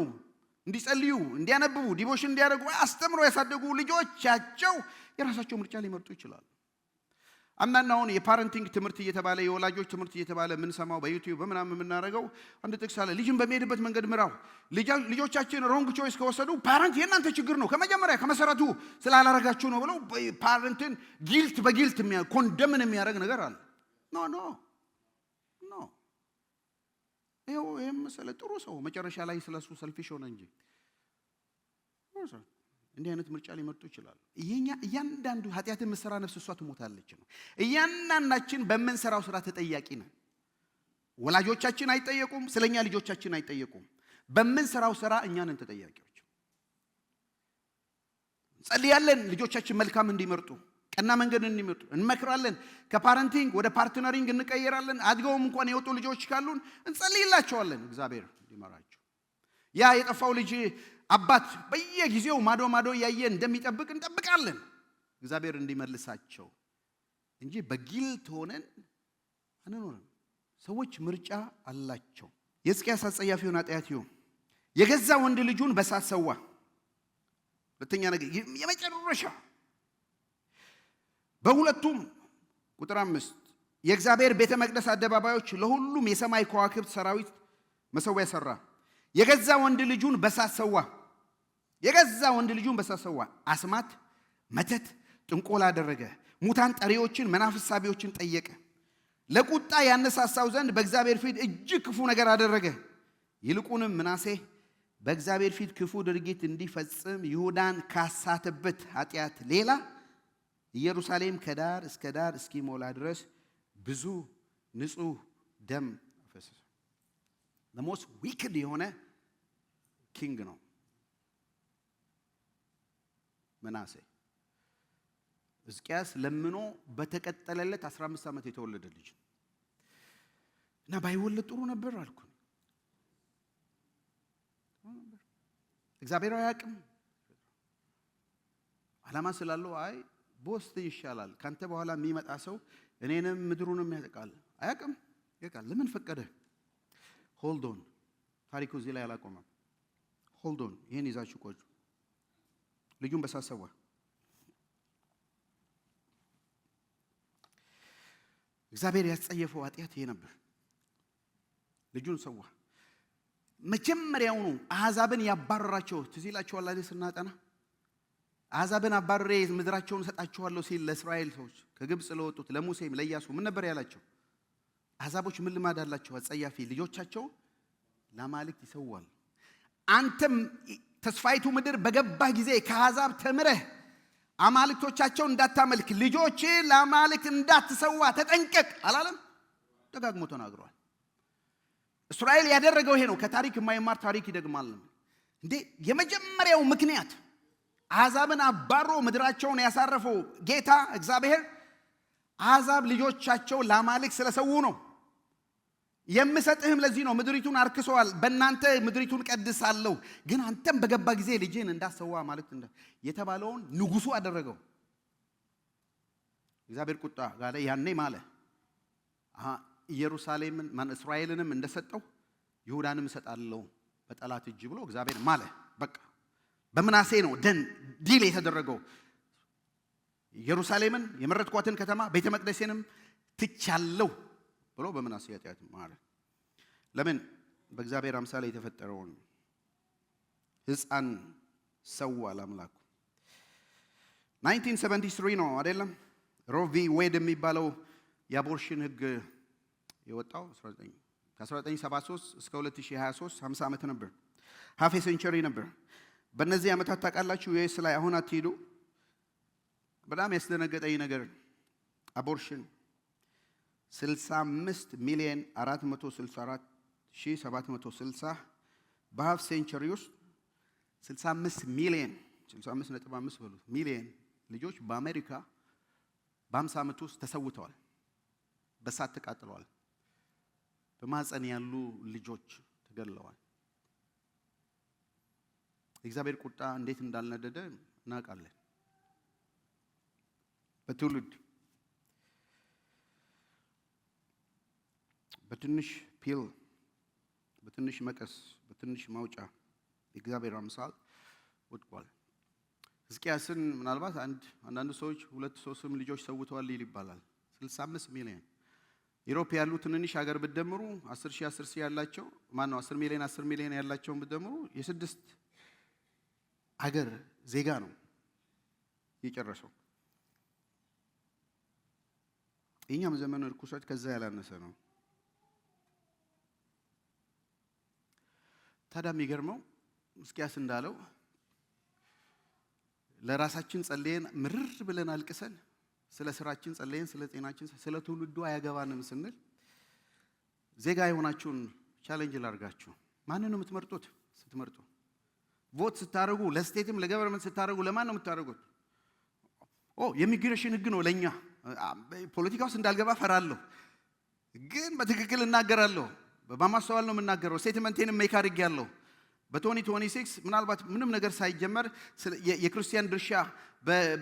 እንዲጸልዩ፣ እንዲያነብቡ፣ ዲቮሽን እንዲያደርጉ አስተምሮ ያሳደጉ ልጆቻቸው የራሳቸው ምርጫ ሊመርጡ ይችላሉ። አንዳንድ አሁን የፓረንቲንግ ትምህርት እየተባለ የወላጆች ትምህርት እየተባለ የምንሰማው በዩቲዩብ በምናምን የምናደርገው አንድ ጥቅስ አለ። ልጅን በሚሄድበት መንገድ ምራው። ልጆቻችን ሮንግ ቾይስ ከወሰዱ ፓረንት የእናንተ ችግር ነው፣ ከመጀመሪያ ከመሰረቱ ስላላረጋችሁ ነው ብለው ፓረንትን በጊልት ኮንደምን የሚያደርግ ነገር አለ። ኖ ይሄም መሰለ ጥሩ ሰው መጨረሻ ላይ ስለሱ ሰልፊሽ ሆነ እንጂ እንዲህ አይነት ምርጫ ሊመርጡ ይችላሉ። እያንዳንዱ ኃጢአትን የምትሰራ ነፍስ እሷ ትሞታለች ነው። እያንዳንዳችን በምንሰራው ስራ ተጠያቂ ነን። ወላጆቻችን አይጠየቁም፣ ስለኛ ልጆቻችን አይጠየቁም። በምንሰራው ስራ እኛ ነን ተጠያቂዎች። እንጸልያለን ልጆቻችን መልካም እንዲመርጡ፣ ቀና መንገድ እንዲመርጡ እንመክራለን። ከፓረንቲንግ ወደ ፓርትነሪንግ እንቀየራለን። አድገውም እንኳን የወጡ ልጆች ካሉን እንጸልይላቸዋለን እግዚአብሔር እንዲመራቸው። ያ የጠፋው ልጅ አባት በየጊዜው ማዶ እያየ እንደሚጠብቅ እንጠብቃለን እግዚአብሔር እንዲመልሳቸው እንጂ በጊልት ሆነን አንኖርም። ሰዎች ምርጫ አላቸው። የሕዝቅያስ አጸያፊውን ኃጢአት ይሁን የገዛ ወንድ ልጁን በሳት ሰዋ። ሁለተኛ ነገር የመጨረሻ በሁለቱም ቁጥር 5 የእግዚአብሔር ቤተ መቅደስ አደባባዮች ለሁሉም የሰማይ ከዋክብት ሰራዊት መሠዊያ ሰራ። የገዛ ወንድ ልጁን በሳት ሰዋ። አስማት፣ መተት፣ ጥንቆላ አደረገ። ሙታን ጠሪዎችን፣ መናፍስት ሳቢዎችን ጠየቀ። ለቁጣ ያነሳሳው ዘንድ በእግዚአብሔር ፊት እጅግ ክፉ ነገር አደረገ። ይልቁንም ምናሴ በእግዚአብሔር ፊት ክፉ ድርጊት እንዲፈጽም ይሁዳን ካሳተበት ኃጢአት ሌላ ኢየሩሳሌም ከዳር እስከ ዳር እስኪሞላ ድረስ ብዙ ንጹህ ደም አፈሰሰ። ለሞስ ዊክድ የሆነ ኪንግ ነው ምናሴ። ሕዝቅያስ ለምኖ በተቀጠለለት 15 ዓመት የተወለደ ልጅ እና ባይወለድ ጥሩ ነበር አልኩ። እግዚአብሔር አያውቅም ዓላማ ስላለው አይ ቦስት ይሻላል ካንተ በኋላ የሚመጣ ሰው እኔንም ምድሩንም ያጠቃል። አያውቅም ያውቃል። ለምን ፈቀደ? ሆልድ ኦን። ታሪኩ እዚህ ላይ አላቆመም። ሆልድ ኦን። ይሄን ይዛችሁ ቆዩ። ልጁን በሳት ሰዋ። እግዚአብሔር ያስጸየፈው ኃጢአት ይሄ ነበር። ልጁን ሰዋ። መጀመሪያውኑ አሕዛብን ያባረራቸው ትዝ ይላችኋል አይደል? ስናጠና አሕዛብን አባረሬ ምድራቸውን ሰጣቸዋለሁ ሲል ለእስራኤል ሰዎች ከግብፅ ለወጡት ለሙሴም ለኢያሱ ምን ነበር ያላቸው? አሕዛቦች ምን ልማድ አላቸው? አጸያፊ ልጆቻቸው ለአማልክት ይሰዋል። አንተም ተስፋይቱ ምድር በገባህ ጊዜ ከአሕዛብ ተምረህ አማልክቶቻቸው እንዳታመልክ ልጆች ለአማልክት እንዳትሰዋ ተጠንቀቅ አላለም? ደጋግሞ ተናግሯል። እስራኤል ያደረገው ይሄ ነው። ከታሪክ የማይማር ታሪክ ይደግማል እንዴ? የመጀመሪያው ምክንያት አሕዛብን አባሮ ምድራቸውን ያሳረፈው ጌታ እግዚአብሔር አሕዛብ ልጆቻቸው ለአማልክት ስለሰው ነው። የምሰጥህም ለዚህ ነው። ምድሪቱን አርክሰዋል፣ በእናንተ ምድሪቱን ቀድሳለሁ፣ ግን አንተም በገባ ጊዜ ልጅን እንዳሰዋ አማልክት የተባለውን ንጉሱ አደረገው። እግዚአብሔር ቁጣ ጋር ያኔ ማለ ኢየሩሳሌምን እስራኤልንም እንደሰጠው ይሁዳንም እሰጣለሁ በጠላት እጅ ብሎ እግዚአብሔር ማለ። በቃ በምናሴ ነው ዲል የተደረገው። ኢየሩሳሌምን የመረጥኳትን ከተማ ቤተ መቅደሴንም ትቻለሁ ብሎ በምናሴ ኃጢአት ማለ። ለምን? በእግዚአብሔር አምሳል የተፈጠረውን ሕፃን ሰዋ ለአምላኩ። 1973 ነው አይደለም? ሮቪ ዌድ የሚባለው የአቦርሽን ህግ የወጣው ከ1973 እስከ 2023 50 ዓመት ነበር። ሃፍ ሴንቸሪ ነበር። በእነዚህ ዓመታት ታውቃላችሁ ዩኤስ ላይ አሁን አትሄዱ። በጣም ያስደነገጠኝ ነገር አቦርሽን 65,464,760 በሃፍ ሴንቸሪ ውስጥ 65.5 በሉት ሚሊየን ልጆች በአሜሪካ በ50 ዓመት ውስጥ ተሰውተዋል። በሳት ተቃጥለዋል። በማህፀን ያሉ ልጆች ተገድለዋል። የእግዚአብሔር ቁጣ እንዴት እንዳልነደደ እናውቃለን። በትውልድ በትንሽ ፒል፣ በትንሽ መቀስ፣ በትንሽ ማውጫ የእግዚአብሔር አምሳል ወድቋል። ሕዝቅያስን ምናልባት አንዳንድ ሰዎች 2-3 ልጆች ሰውተዋል ይባላል። 65 ሚሊዮን ኢሮፕ ያሉ ትንንሽ ሀገር ብትደምሩ 10,000 ያላቸው 10 ሚሊዮን ያላቸውን ብትደምሩ የ6 ሀገር ዜጋ ነው የጨረሰው። የእኛም ዘመን ርኩሰት ከዛ ያላነሰ ነው። ታዲያ የሚገርመው ሕዝቅያስ እንዳለው ለራሳችን ጸልየን ምርር ብለን አልቅሰን ስለ ስራችን ጸልየን ስለ ጤናችን ስለ ትውልዱ አያገባንም ስንል ዜጋ የሆናችሁን ቻሌንጅ ላርጋችሁ። ማንን ነው የምትመርጡት? ስትመርጡ ቮት ስታደርጉ ለስቴትም ለገቨርንመንት ስታደርጉ ለማን ነው የምታደርጉት? የኢሚግሬሽን ህግ ነው ለኛ። ፖለቲካ ውስጥ እንዳልገባ ፈራለሁ፣ ግን በትክክል እናገራለሁ። በማስተዋል ነው የምናገረው። ስቴትመንቴንም ሜክ አድርጌያለሁ። በ2026 ምናልባት ምንም ነገር ሳይጀመር የክርስቲያን ድርሻ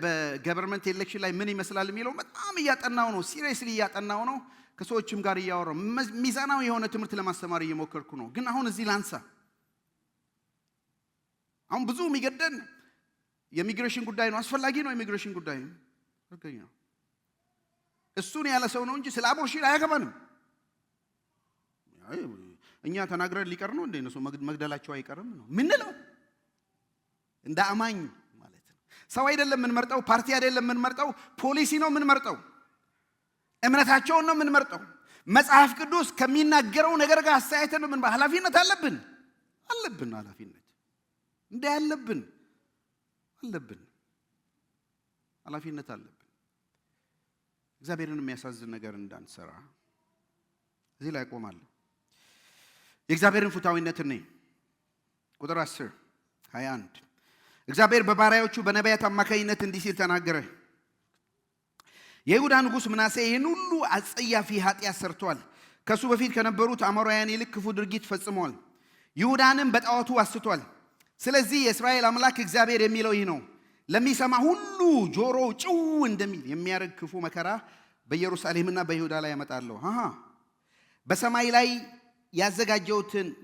በገቨርንመንት ኤሌክሽን ላይ ምን ይመስላል የሚለው በጣም እያጠናው ነው። ሲሪየስሊ እያጠናው ነው። ከሰዎችም ጋር እያወራው ሚዛናዊ የሆነ ትምህርት ለማስተማር እየሞከርኩ ነው። ግን አሁን እዚህ ላንሳ። አሁን ብዙ የሚገደን የኢሚግሬሽን ጉዳይ ነው። አስፈላጊ ነው። ኢሚግሬሽን ጉዳይ ነው። እሱን ያለ ሰው ነው እንጂ ስለ አቦርሽን አያገባንም። እኛ ተናግረን ሊቀር ነው እንደ እነሱ መግደላቸው አይቀርም ነው ምንለው። እንደ አማኝ ማለት ነው። ሰው አይደለም የምንመርጠው፣ ፓርቲ አይደለም የምንመርጠው፣ ፖሊሲ ነው የምንመርጠው፣ እምነታቸውን ነው የምንመርጠው። መጽሐፍ ቅዱስ ከሚናገረው ነገር ጋር አስተያየተን ምን ኃላፊነት አለብን ኃላፊነት እንደ አለብን ኃላፊነት አለብን። እግዚአብሔርን የሚያሳዝን ነገር እንዳንሰራ እዚህ ላይ ቆማለሁ። የእግዚአብሔርን ፍትሃዊነት ነኝ። ቁጥር 10-21 እግዚአብሔር በባሪያዎቹ በነቢያት አማካኝነት እንዲህ ሲል ተናገረ። የይሁዳ ንጉሥ ምናሴ ይህን ሁሉ አጸያፊ ኃጢአት ሰርቷል። ከሱ በፊት ከነበሩት አሞራውያን ይልቅ ክፉ ድርጊት ፈጽሟል። ይሁዳንም በጣዖቱ አስቷል። ስለዚህ የእስራኤል አምላክ እግዚአብሔር የሚለው ይህ ነው፣ ለሚሰማ ሁሉ ጆሮ ጭው እንደሚል የሚያደርግ ክፉ መከራ በኢየሩሳሌምና በይሁዳ ላይ ያመጣለሁ።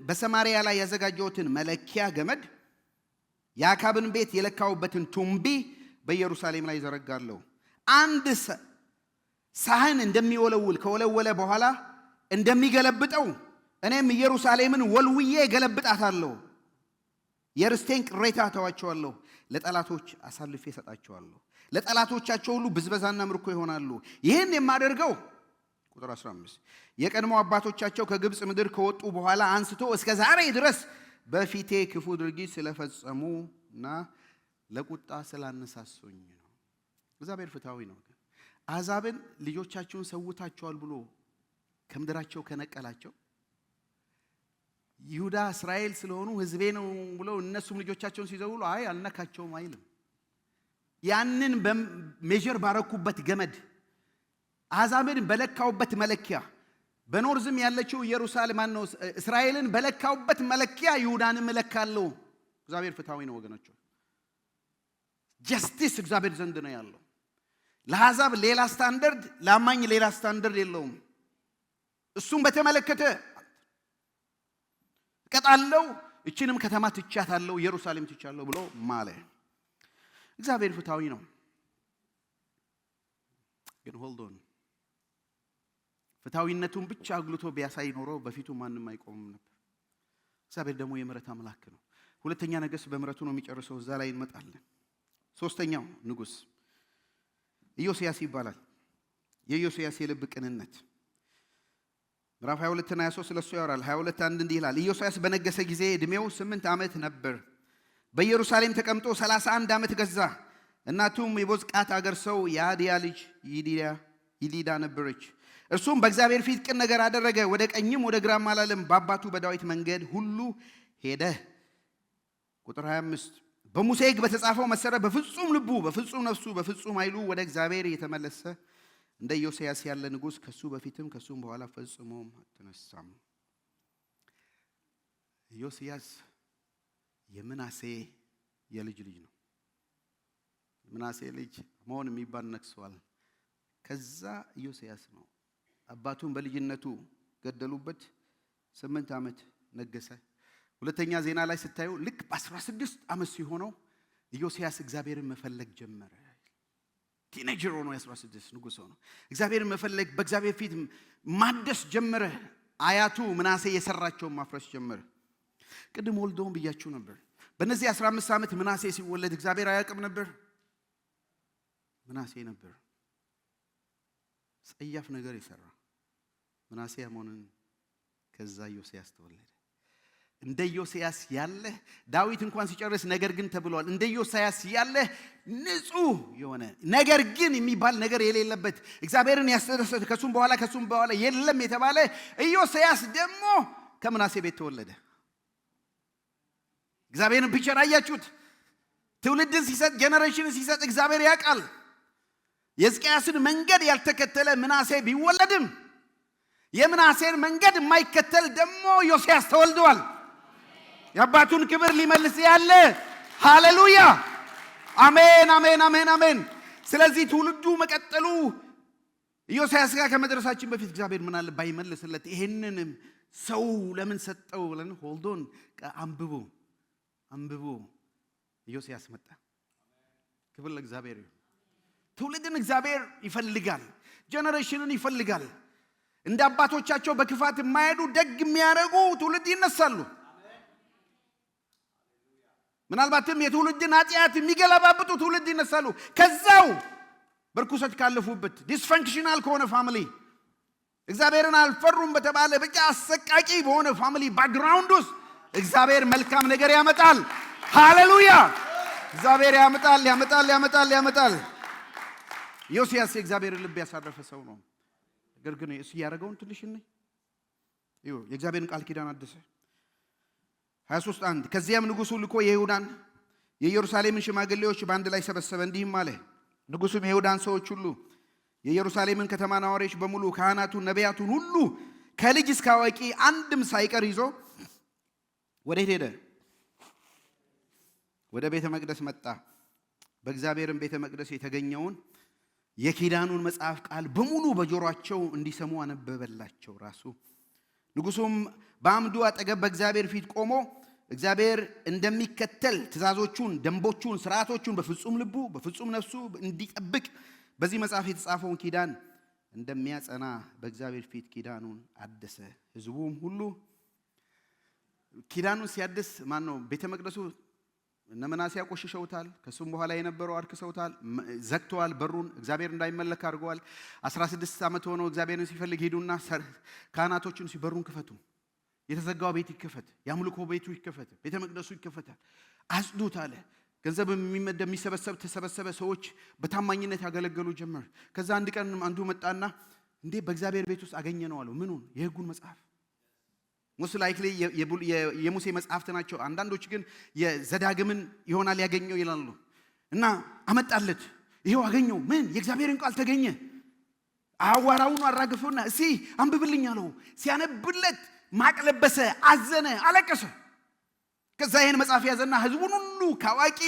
በሰማሪያ ላይ ያዘጋጀሁትን መለኪያ ገመድ የአካብን ቤት የለካውበትን ቱንቢ በኢየሩሳሌም ላይ ዘረጋለሁ። አንድ ሳህን እንደሚወለውል ከወለወለ በኋላ እንደሚገለብጠው እኔም ኢየሩሳሌምን ወልውዬ ገለብጣታለሁ። የርስቴን ቅሬታ ተዋቸዋለሁ፣ ለጠላቶች አሳልፌ እሰጣቸዋለሁ። ለጠላቶቻቸው ሁሉ ብዝበዛና ምርኮ ይሆናሉ። ይህን የማደርገው ቁጥር 15 የቀድሞ አባቶቻቸው ከግብፅ ምድር ከወጡ በኋላ አንስቶ እስከ ዛሬ ድረስ በፊቴ ክፉ ድርጊት ስለፈጸሙና ለቁጣ ስላነሳሱኝ ነው። እግዚአብሔር ፍትሃዊ ነው። አሕዛብን ልጆቻቸውን ሰውታቸዋል ብሎ ከምድራቸው ከነቀላቸው ይሁዳ እስራኤል ስለሆኑ ሕዝቤ ነው ብለው እነሱም ልጆቻቸውን ሲዘውሉ አይ አልነካቸውም አይልም። ያንን በሜጀር ባረኩበት ገመድ አሕዛብን በለካውበት መለኪያ በኖርዝም ያለችው ኢየሩሳሌም ነው እስራኤልን በለካውበት መለኪያ ይሁዳንም እለካለሁ። እግዚአብሔር ፍትሃዊ ነው ወገኖች። ጀስቲስ እግዚአብሔር ዘንድ ነው ያለው። ለአሕዛብ ሌላ ስታንዳርድ፣ ለአማኝ ሌላ ስታንዳርድ የለውም። እሱም በተመለከተ እቀጣለሁ፣ እችንም ከተማ ትቻታለሁ፣ ኢየሩሳሌም ትቻለሁ ብሎ ማለ። እግዚአብሔር ፍትሃዊ ነው። ግን ሆልድ ኦን ፍትሃዊነቱን ብቻ አጉልቶ ቢያሳይ ኖሮ በፊቱ ማንም አይቆምም ነበር። እግዚአብሔር ደግሞ የምሕረት አምላክ ነው። ሁለተኛ ነገሥት በምሕረቱ ነው የሚጨርሰው። እዛ ላይ እንመጣለን። ሶስተኛው ንጉሥ ኢዮስያስ ይባላል። የኢዮስያስ የልብ ቅንነት ምዕራፍ 22 እና 23 ስለሱ ያወራል። 22:1 እንዲህ ይላል። ኢዮስያስ በነገሰ ጊዜ ዕድሜው 8 ዓመት ነበር። በኢየሩሳሌም ተቀምጦ 31 ዓመት ገዛ። እናቱም የቦጽቃት አገር ሰው የአድያ ልጅ ይዲዳ ነበረች። እርሱም በእግዚአብሔር ፊት ቅን ነገር አደረገ፣ ወደ ቀኝም ወደ ግራም አላለም። በአባቱ በዳዊት መንገድ ሁሉ ሄደ። ቁጥር 25 በሙሴ ሕግ በተጻፈው መሰረት በፍጹም ልቡ፣ በፍጹም ነፍሱ፣ በፍጹም ኃይሉ ወደ እግዚአብሔር የተመለሰ እንደ ኢዮስያስ ያለ ንጉሥ ከሱ በፊትም ከሱም በኋላ ፈጽሞም አልተነሳም። ኢዮስያስ የምናሴ የልጅ ልጅ ነው። ምናሴ ልጅ አሞን የሚባል ነግሷል። ከዛ ኢዮስያስ ነው። አባቱን በልጅነቱ ገደሉበት። 8 ዓመት ነገሰ። ሁለተኛ ዜና ላይ ስታዩ ልክ በ16 ዓመት ሲሆነው ኢዮስያስ እግዚአብሔርን መፈለግ ጀመረ። ቲኔጀር ሆኖ 16 ንጉሥ ሆኖ እግዚአብሔርን መፈለግ በእግዚአብሔር ፊት ማደስ ጀመረ። አያቱ ምናሴ የሰራቸውን ማፍረስ ጀመረ። ቅድም ወልዶም ብያችሁ ነበር። በእነዚህ 15 ዓመት ምናሴ ሲወለድ እግዚአብሔር አያውቅም ነበር። ምናሴ ነበር ጸያፍ ነገር የሰራ። ምናሴ አሞንን፣ ከዛ ኢዮስያስ ተወለደ። እንደ ኢዮስያስ ያለ ዳዊት እንኳን ሲጨርስ ነገር ግን ተብሏል። እንደ ኢዮስያስ ያለ ንጹህ የሆነ ነገር ግን የሚባል ነገር የሌለበት እግዚአብሔርን ያስደሰተ ከሱም በኋላ የለም የተባለ ኢዮስያስ ደግሞ ከምናሴ ቤት ተወለደ። እግዚአብሔርን ፒክቸር አያችሁት? ትውልድን ሲሰጥ ጄነሬሽንን ሲሰጥ እግዚአብሔር ያውቃል። የሕዝቅያስን መንገድ ያልተከተለ ምናሴ ቢወለድም የምናሴን መንገድ የማይከተል ደግሞ ኢዮስያስ ተወልደዋል። የአባቱን ክብር ሊመልስ ያለ ሃሌሉያ፣ አሜን፣ አሜን፣ አሜን፣ አሜን። ስለዚህ ትውልዱ መቀጠሉ ኢዮስያስ ጋር ከመድረሳችን በፊት እግዚአብሔር ምን አለ ባይመልስለት፣ ይሄንን ሰው ለምን ሰጠው ብለን ሆልዶን አንብቡ። ኢዮስያስ መጣ። ክብር ለእግዚአብሔር ይሁን። ትውልድን እግዚአብሔር ይፈልጋል። ጄነሬሽንን ይፈልጋል። እንደ አባቶቻቸው በክፋት የማይሄዱ ደግ የሚያደርጉ ትውልድ ይነሳሉ። ምናልባትም የትውልድን ኃጢአት የሚገለባብጡ ትውልድ ይነሳሉ። ከዛው በርኩሰት ካለፉበት ዲስፈንክሽናል ከሆነ ፋሚሊ፣ እግዚአብሔርን አልፈሩም በተባለ በቃ አሰቃቂ በሆነ ፋሚሊ ባክግራውንድ ውስጥ እግዚአብሔር መልካም ነገር ያመጣል። ሃሌሉያ! እግዚአብሔር ያመጣል። ኢዮስያስ የእግዚአብሔርን ልብ ያሳረፈ ሰው ነው። ነገር ግን እሱ ያደረገውን ትንሽ የእግዚአብሔርን ቃል ኪዳን አደሰ። 23:1 ከዚያም ንጉሡ ልኮ የይሁዳን የኢየሩሳሌምን ሽማግሌዎች በአንድ ላይ ሰበሰበ፣ እንዲህም አለ። ንጉሡም የይሁዳን ሰዎች ሁሉ፣ የኢየሩሳሌምን ከተማ ነዋሪዎች በሙሉ፣ ካህናቱን፣ ነቢያቱን ሁሉ ከልጅ እስከ አዋቂ አንድም ሳይቀር ይዞ ወዴት ሄደ? ወደ ቤተ መቅደስ መጣ። በእግዚአብሔርም ቤተ መቅደስ የተገኘውን የኪዳኑን መጽሐፍ ቃል በሙሉ በጆሮአቸው እንዲሰሙ አነበበላቸው ራሱ። ንጉሡም በአምዱ አጠገብ በእግዚአብሔር ፊት ቆሞ እግዚአብሔር እንደሚከተል ትእዛዞቹን፣ ደንቦቹን፣ ሥርዓቶቹን በፍጹም ልቡ በፍጹም ነፍሱ እንዲጠብቅ በዚህ መጽሐፍ የተጻፈውን ኪዳን እንደሚያጸና በእግዚአብሔር ፊት ኪዳኑን አደሰ። ሕዝቡም ሁሉ ኪዳኑን ሲያድስ ቤተ መቅደሱ እነ ምናሴ ያቆሽሸውታል። ከሱም በኋላ የነበረው አርክሰውታል፣ ዘግተዋል በሩን። እግዚአብሔር እንዳይመለክ አድርገዋል። 16 ዓመት ሆነው እግዚአብሔርን ሲፈልግ ሄዱና ካህናቶችን በሩን ክፈቱ፣ የተዘጋው ቤት ይከፈት፣ የአምልኮ ቤቱ ይከፈት፣ ቤተ መቅደሱ ይከፈታል፣ አጽዱት አለ። ገንዘብ የሚሰበሰብ ተሰበሰበ። ሰዎች በታማኝነት ያገለገሉ ጀመር። ከዛ አንድ ቀን አንዱ መጣና እንዴ በእግዚአብሔር ቤት ውስጥ አገኘ ነው አለው። ምኑን? የሕጉን መጽሐፍ። ሞስት ላይክሊ የሙሴ መጽሐፍት ናቸው። አንዳንዶች ግን የዘዳግምን ይሆናል ያገኘው ይላሉ። እና አመጣለት። ይሄው አገኘው። ምን? የእግዚአብሔርን ቃል ተገኘ። አዋራውን አራግፎና እስቲ አንብብልኝ አለው። ሲያነብለት ማቅ ለበሰ፣ አዘነ፣ አለቀሰ። ከዛ ይሄን መጽሐፍ ያዘና ህዝቡን ሁሉ ካዋቂ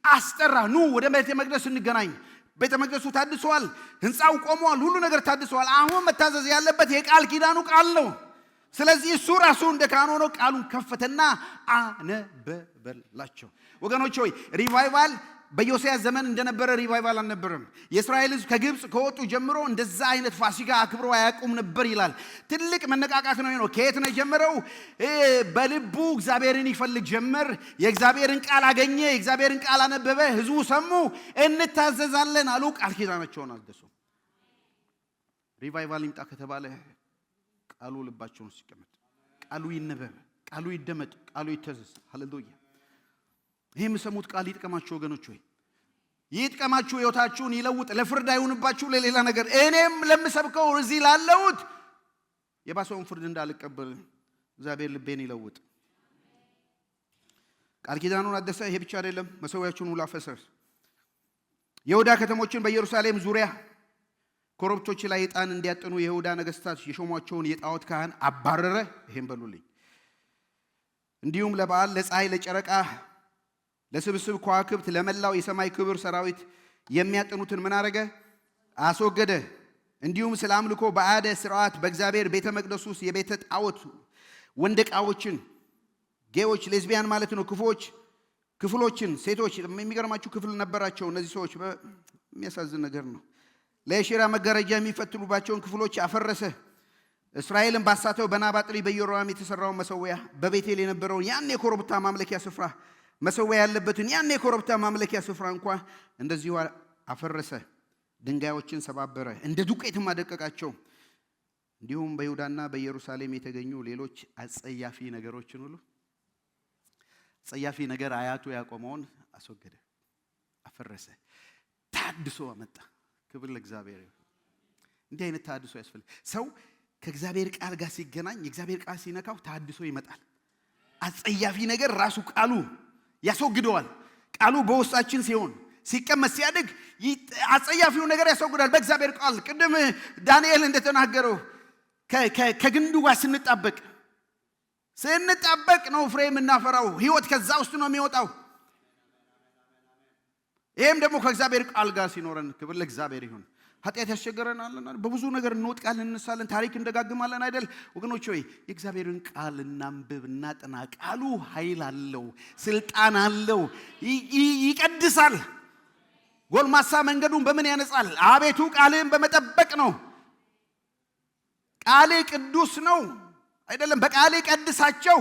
አስጠራ። ኑ ወደ ቤተ መቅደስ እንገናኝ። ቤተ መቅደሱ ታድሷል፣ ህንፃው ቆሟል፣ ሁሉ ነገር ታድሷል። አሁን መታዘዝ ያለበት የቃል ኪዳኑ ቃል ነው። ስለዚህ እሱ ራሱ እንደ ካህን ሆኖ ቃሉን ከፈተና አነበበላቸው። ወገኖች ሆይ ሪቫይቫል በዮሴያስ ዘመን እንደነበረ ሪቫይቫል አልነበረም። የእስራኤል ህዝብ ከግብፅ ከወጡ ጀምሮ እንደዛ አይነት ፋሲካ አክብሮ አያውቁም ነበር ይላል። ትልቅ መነቃቃት ነው። ከየት ነው የጀመረው? በልቡ እግዚአብሔርን ይፈልግ ጀመር። የእግዚአብሔርን ቃል አገኘ፣ የእግዚአብሔርን ቃል አነበበ። ህዝቡ ሰሙ፣ እንታዘዛለን አሉ። ቃል ኪዳናቸውን አደሱ። ሪቫይቫል ይምጣ ከተባለ ቃሉ ልባቸውን ሲቀመጥ፣ ቃሉ ይነበብ፣ ቃሉ ይደመጥ፣ ቃሉ ይተዘዝ። ሃሌሉያ። ይሄ የምሰሙት ቃል ይጥቀማችሁ ወገኖች ሆይ፣ ይጥቀማችሁ፣ ህይወታችሁን ይለውጥ። ለፍርድ አይሆንባችሁ ለሌላ ነገር። እኔም ለምሰብከው እዚህ ላለሁት የባሰውን ፍርድ እንዳልቀበል እግዚአብሔር ልቤን ይለውጥ። ቃል ኪዳኑን አደሰ። ይሄ ብቻ አይደለም፣ መሠዊያዎቹን ሁሉ አፈረሰ። የይሁዳ ከተሞችን በኢየሩሳሌም ዙሪያ ኮረብቶች ላይ ዕጣን እንዲያጥኑ የይሁዳ ነገሥታት የሾሟቸውን የጣዖት ካህን አባረረ። ይሄን በሉልኝ። እንዲሁም ለበዓል፣ ለፀሐይ፣ ለጨረቃ፣ ለስብስብ ከዋክብት፣ ለመላው የሰማይ ክብር ሰራዊት የሚያጥኑትን ምን አረገ? አስወገደ። እንዲሁም ስለ አምልኮ በአደ ስርዓት በእግዚአብሔር ቤተ መቅደስ ውስጥ የቤተ ጣዖት ወንደቃዎችን፣ ጌዎች፣ ሌዝቢያን ማለት ነው፣ ክፍሎችን፣ ሴቶች የሚገርማችሁ ክፍል ነበራቸው እነዚህ ሰዎች። የሚያሳዝን ነገር ነው። ለየሼራ መጋረጃ የሚፈትሉባቸውን ክፍሎች አፈረሰ። እስራኤልን ባሳተው በናባጥሪ በኢዮርብዓም የተሰራውን መሰዊያ፣ በቤቴል የነበረውን ያን የኮረብታ ማምለኪያ ስፍራ፣ መሰዊያ ያለበትን ያን የኮረብታ ማምለኪያ ስፍራ እንኳን እንደዚሁ አፈረሰ። ድንጋዮችን ሰባበረ፣ እንደ ዱቄትም አደቀቃቸው። እንዲሁም በይሁዳና በኢየሩሳሌም የተገኙ ሌሎች አጸያፊ ነገሮችን ሁሉ፣ አጸያፊ ነገር አያቱ ያቆመውን አስወገደ፣ አፈረሰ፣ ታድሶ አመጣ። ክብር ለእግዚአብሔር ይሁን። እንዲህ አይነት ታድሶ ያስፈልግ። ሰው ከእግዚአብሔር ቃል ጋር ሲገናኝ፣ የእግዚአብሔር ቃል ሲነካው ታድሶ ይመጣል። አጸያፊ ነገር ራሱ ቃሉ ያስወግደዋል። ቃሉ በውስጣችን ሲሆን ሲቀመጥ ሲያድግ አጸያፊው ነገር ያስወግዳል በእግዚአብሔር ቃል። ቅድም ዳንኤል እንደተናገረው ከግንዱ ጋር ስንጣበቅ ነው ፍሬ የምናፈራው። ህይወት ከዛ ውስጥ ነው የሚወጣው። ይሄም ደግሞ ከእግዚአብሔር ቃል ጋር ሲኖረን፣ ክብር ለእግዚአብሔር ይሁን። ኃጢአት ያስቸገረናልና በብዙ ነገር እንወጥቃለን፣ እንሳለን፣ ታሪክ እንደጋግማለን አይደል ወገኖች ሆይ? የእግዚአብሔርን ቃል እናንብብ፣ እናጥና። ቃሉ ኃይል አለው፣ ስልጣን አለው፣ ይቀድሳል። ጎልማሳ መንገዱን በምን ያነጻል? አቤቱ ቃልህን በመጠበቅ ነው። ቃልህ ቅዱስ ነው አይደለም? በቃልህ ቀድሳቸው።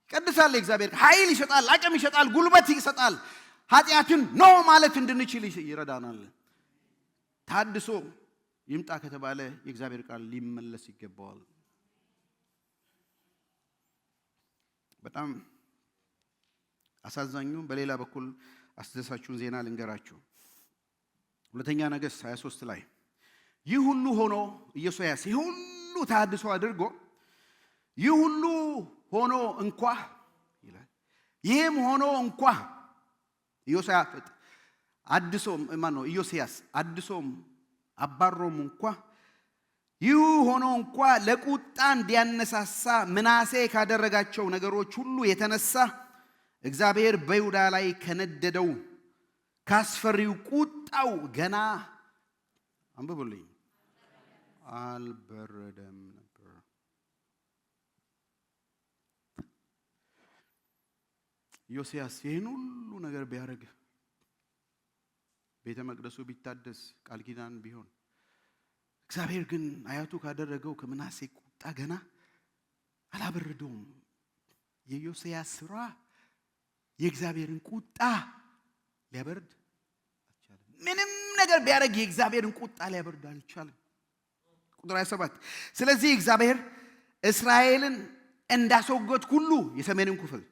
ይቀድሳል። የእግዚአብሔር ኃይል ይሰጣል፣ አቅም ይሰጣል፣ ጉልበት ይሰጣል። ኃጢአትን ኖ ማለት እንድንችል ይረዳናል። ታድሶ ይምጣ ከተባለ የእግዚአብሔር ቃል ሊመለስ ይገባዋል። በጣም አሳዛኙ በሌላ በኩል አስደሳችሁን ዜና ልንገራችሁ። ሁለተኛ ነገሥት 23 ላይ ይህ ሁሉ ሆኖ ኢዮስያስ ይህ ሁሉ ታድሶ አድርጎ ይህ ሁሉ ሆኖ እንኳ ይላል፣ ይህም ሆኖ እንኳ ኢዮስያስ አድሶም አባሮም እንኳ ይህ ሆኖ እንኳ ለቁጣ እንዲያነሳሳ ምናሴ ካደረጋቸው ነገሮች ሁሉ የተነሳ እግዚአብሔር በይሁዳ ላይ ከነደደው ካስፈሪው ቁጣው ገና አንብቡልኝ አልበረደም ነበር። ኢዮስያስ ይህን ሁሉ ነገር ቢያደርግ፣ ቤተ መቅደሱ ቢታደስ፣ ቃል ኪዳን ቢሆን፣ እግዚአብሔር ግን አያቱ ካደረገው ከምናሴ ቁጣ ገና አላበረደውም። የኢዮስያስ ስራ የእግዚአብሔርን ቁጣ ሊያበርድ አልቻለም። ምንም ነገር ቢያደርግ የእግዚአብሔርን ቁጣ ሊያበርድ አልቻለም። ቁጥር 27 ስለዚህ እግዚአብሔር እስራኤልን እንዳስወገድኩ ሁሉ የሰሜንን ክፍል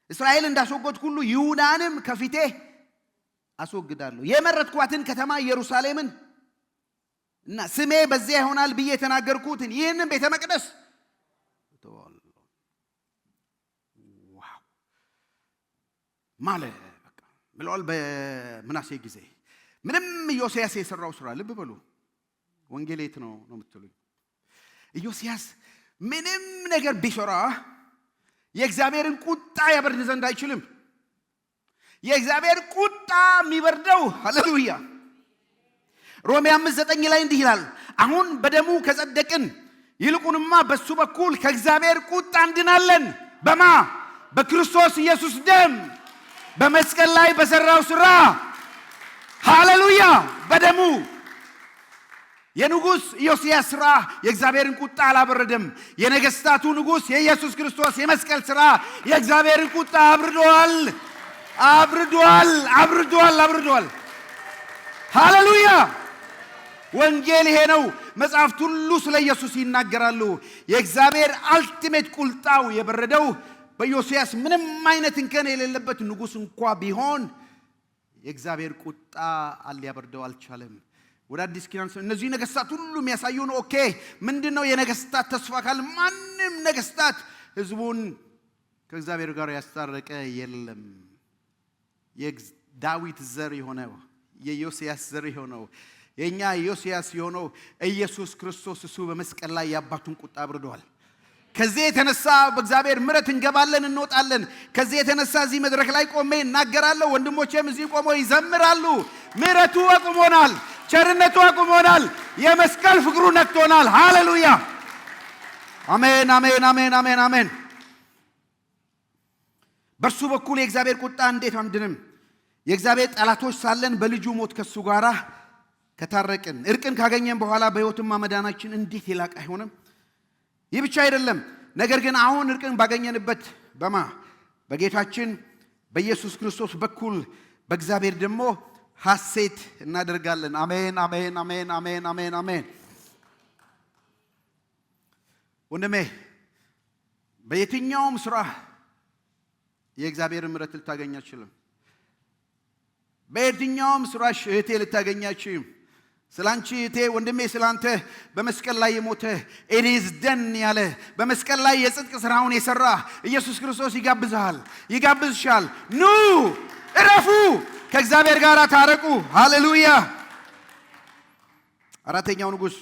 እስራኤል እንዳስወገድኩ ሁሉ ይሁዳንም ከፊቴ አስወግዳለሁ። የመረጥኳትን ከተማ ኢየሩሳሌምን እና ስሜ በዚያ ይሆናል ብዬ የተናገርኩትን ይህንን ቤተ መቅደስ እተዋለሁ። ዋው ማለት በቃ ብለዋል። በምናሴ ጊዜ ምንም ኢዮስያስ የሰራው ስራ ልብ በሉ። ወንጌል የት ነው የምትሉኝ? ኢዮስያስ ምንም ነገር ቢሰራ የእግዚአብሔርን ቁጣ ያበርድ ዘንድ አይችልም። የእግዚአብሔር ቁጣ የሚበርደው ሃሌሉያ ሮሜ 5:9 ላይ እንዲህ ይላል፣ አሁን በደሙ ከጸደቅን ይልቁንማ በሱ በኩል ከእግዚአብሔር ቁጣ እንድናለን። በማ በክርስቶስ ኢየሱስ ደም በመስቀል ላይ በሰራው ሥራ ሃሌሉያ። በደሙ የንጉሥ ኢዮስያስ ሥራ የእግዚአብሔርን ቁጣ አላበረደም። የነገሥታቱ ንጉሥ የኢየሱስ ክርስቶስ የመስቀል ሥራ የእግዚአብሔርን ቁጣ አብርዷል። ሃሌሉያ። ወንጌል ይሄ ነው። መጽሐፍት ሁሉ ስለ ኢየሱስ ይናገራሉ። የእግዚአብሔር አልቲሜት ቁጣው የበረደው በኢዮስያስ ምንም አይነት እንከን የሌለበት ንጉሥ እንኳ ቢሆን የእግዚአብሔር ቁጣ ሊያበርደው አልቻለም። ወደ አዲስ ኪዳን እነዚህ ነገሥታት ሁሉ የሚያሳዩን ኦኬ ምንድነው የነገሥታት ተስፋ ካል ማንም ነገሥታት ህዝቡን ከእግዚአብሔር ጋር ያስታረቀ የለም። የዳዊት ዘር የሆነው የኢዮስያስ ዘር የሆነው የኛ ኢዮስያስ የሆነው ኢየሱስ ክርስቶስ እሱ በመስቀል ላይ የአባቱን ቁጣ አብርዷል። ከዚህ የተነሳ በእግዚአብሔር ምሕረት እንገባለን እንወጣለን። ከዚህ የተነሳ እዚህ መድረክ ላይ ቆሜ እናገራለሁ። ወንድሞቼም እዚህ ቆመው ይዘምራሉ። ምሕረቱ አቁሞናል፣ ቸርነቱ አቁሞናል፣ የመስቀል ፍቅሩ ነክቶናል። ሃሌሉያ አሜን አሜን አሜን አሜን አሜን። በእርሱ በኩል የእግዚአብሔር ቁጣ እንዴት አንድንም የእግዚአብሔር ጠላቶች ሳለን በልጁ ሞት ከሱ ጋር ከታረቅን እርቅን ካገኘን በኋላ በሕይወትማ መዳናችን እንዴት ይላቅ አይሆንም? ይህ ብቻ አይደለም፣ ነገር ግን አሁን እርቅን ባገኘንበት በጌታችን በኢየሱስ ክርስቶስ በኩል በእግዚአብሔር ደግሞ ሐሴት እናደርጋለን። አሜን አሜን አሜን አሜን አሜን አሜን። ወንድሜ በየትኛውም ስራ የእግዚአብሔርን ምሕረት ልታገኝ አትችልም። በየትኛውም ስራሽ እህቴ ልታገኝ አትችልም። ስላንቺ እህቴ ወንድሜ ስላንተ በመስቀል ላይ የሞተ it is done ያለ በመስቀል ላይ የጽድቅ ስራውን የሰራ ኢየሱስ ክርስቶስ ይጋብዝሻል። ኑ እረፉ፣ ከእግዚአብሔር ጋር ታረቁ። ሃሌሉያ። አራተኛው ንጉሥ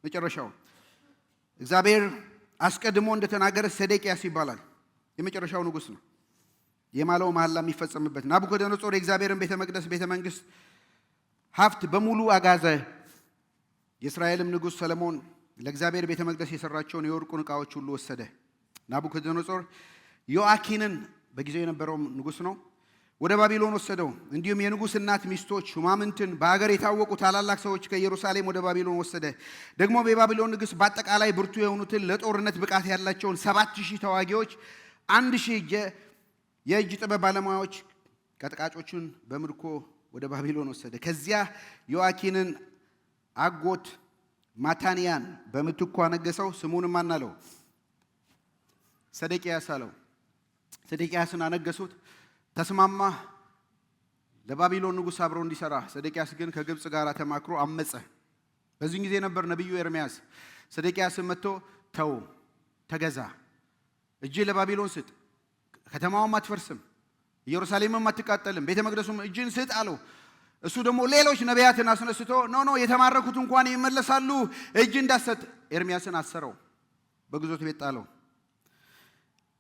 መጨረሻው እግዚአብሔር አስቀድሞ እንደተናገረ ሰዴቅያስ ይባላል። የመጨረሻው ንጉሥ ነው። የማለው መሐላ የሚፈጸምበት ናቡከደነጾር የእግዚአብሔርን ቤተ መቅደስ ቤተ መንግስት ሀብት በሙሉ አጋዘ። የእስራኤልም ንጉሥ ሰለሞን ለእግዚአብሔር ቤተ መቅደስ የሰራቸውን የወርቁን ዕቃዎች ሁሉ ወሰደ። ናቡከደነጾር ዮአኪንን በጊዜው የነበረው ንጉሥ ነው ወደ ባቢሎን ወሰደው። እንዲሁም የንጉሥ እናት ሚስቶች ሹማምንትን በአገር የታወቁ ታላላቅ ሰዎች ከኢየሩሳሌም ወደ ባቢሎን ወሰደ። ደግሞ የባቢሎን ንጉሥ በአጠቃላይ ብርቱ የሆኑትን ለጦርነት ብቃት ያላቸውን 7,000 ተዋጊዎች 1,000 የእጅ ጥበብ ባለሙያዎች ቀጥቃጮቹን በምርኮ ወደ ባቢሎን ወሰደ። ከዚያ ዮአኪንን አጎት ማታንያን በምትኩ አነገሰው። ስሙንም ማን አለው? ሰዴቅያስ አለው። ሰዴቅያስን አነገሱት። ተስማማ ለባቢሎን ንጉሥ አብሮ እንዲሰራ። ሰዴቅያስ ግን ከግብፅ ጋር ተማክሮ አመፀ። በዚህ ጊዜ ነበር ነቢዩ ኤርምያስ ሰዴቅያስን መጥቶ ተው፣ ተገዛ፣ እጅ ለባቢሎን ስጥ፣ ከተማውም አትፈርስም፣ ኢየሩሳሌምም አትቃጠልም፣ ቤተ መቅደሱም እጅን ስጥ አለው። እሱ ደግሞ ሌሎች ነቢያትን አስነስቶ ኖ የተማረኩት እንኳን ይመለሳሉ፣ እጅ እንዳሰጥ ኤርምያስን አሰረው፣ በግዞት ቤት ጣለው።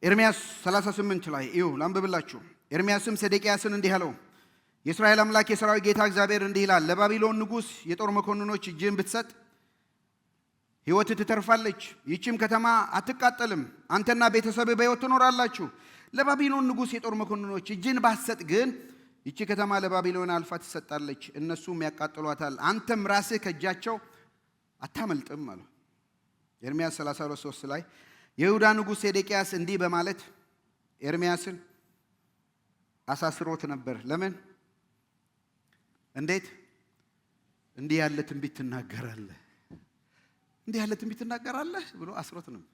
ኤርምያስ 38 ላይ እዩ ላንብብላችሁ። ኤርምያስም ሰዴቅያስን እንዲህ አለው፣ የእስራኤል አምላክ የሠራዊት ጌታ እግዚአብሔር እንዲህ ይላል፣ ለባቢሎን ንጉሥ የጦር መኮንኖች እጅን ብትሰጥ ሕይወት ትተርፋለች፣ ይህችም ከተማ አትቃጠልም፣ አንተና ቤተሰብህ በሕይወት ትኖራላችሁ። ለባቢሎን ንጉሥ የጦር መኮንኖች እጅን ባትሰጥ ግን ይቺ ከተማ ለባቢሎን አልፋ ትሰጣለች፣ እነሱም ያቃጥሏታል፣ አንተም ራስህ ከእጃቸው አታመልጥም አለው። ኤርምያስ 32:3 ላይ የይሁዳ ንጉሥ ሴዴቅያስ እንዲህ በማለት ኤርምያስን አሳስሮት ነበር። ለምን? እንዴት እንዲህ ያለ ትንቢት ትናገራለህ? እንዲህ ያለ ትንቢት ትናገራለህ ብሎ አስሮት ነበር።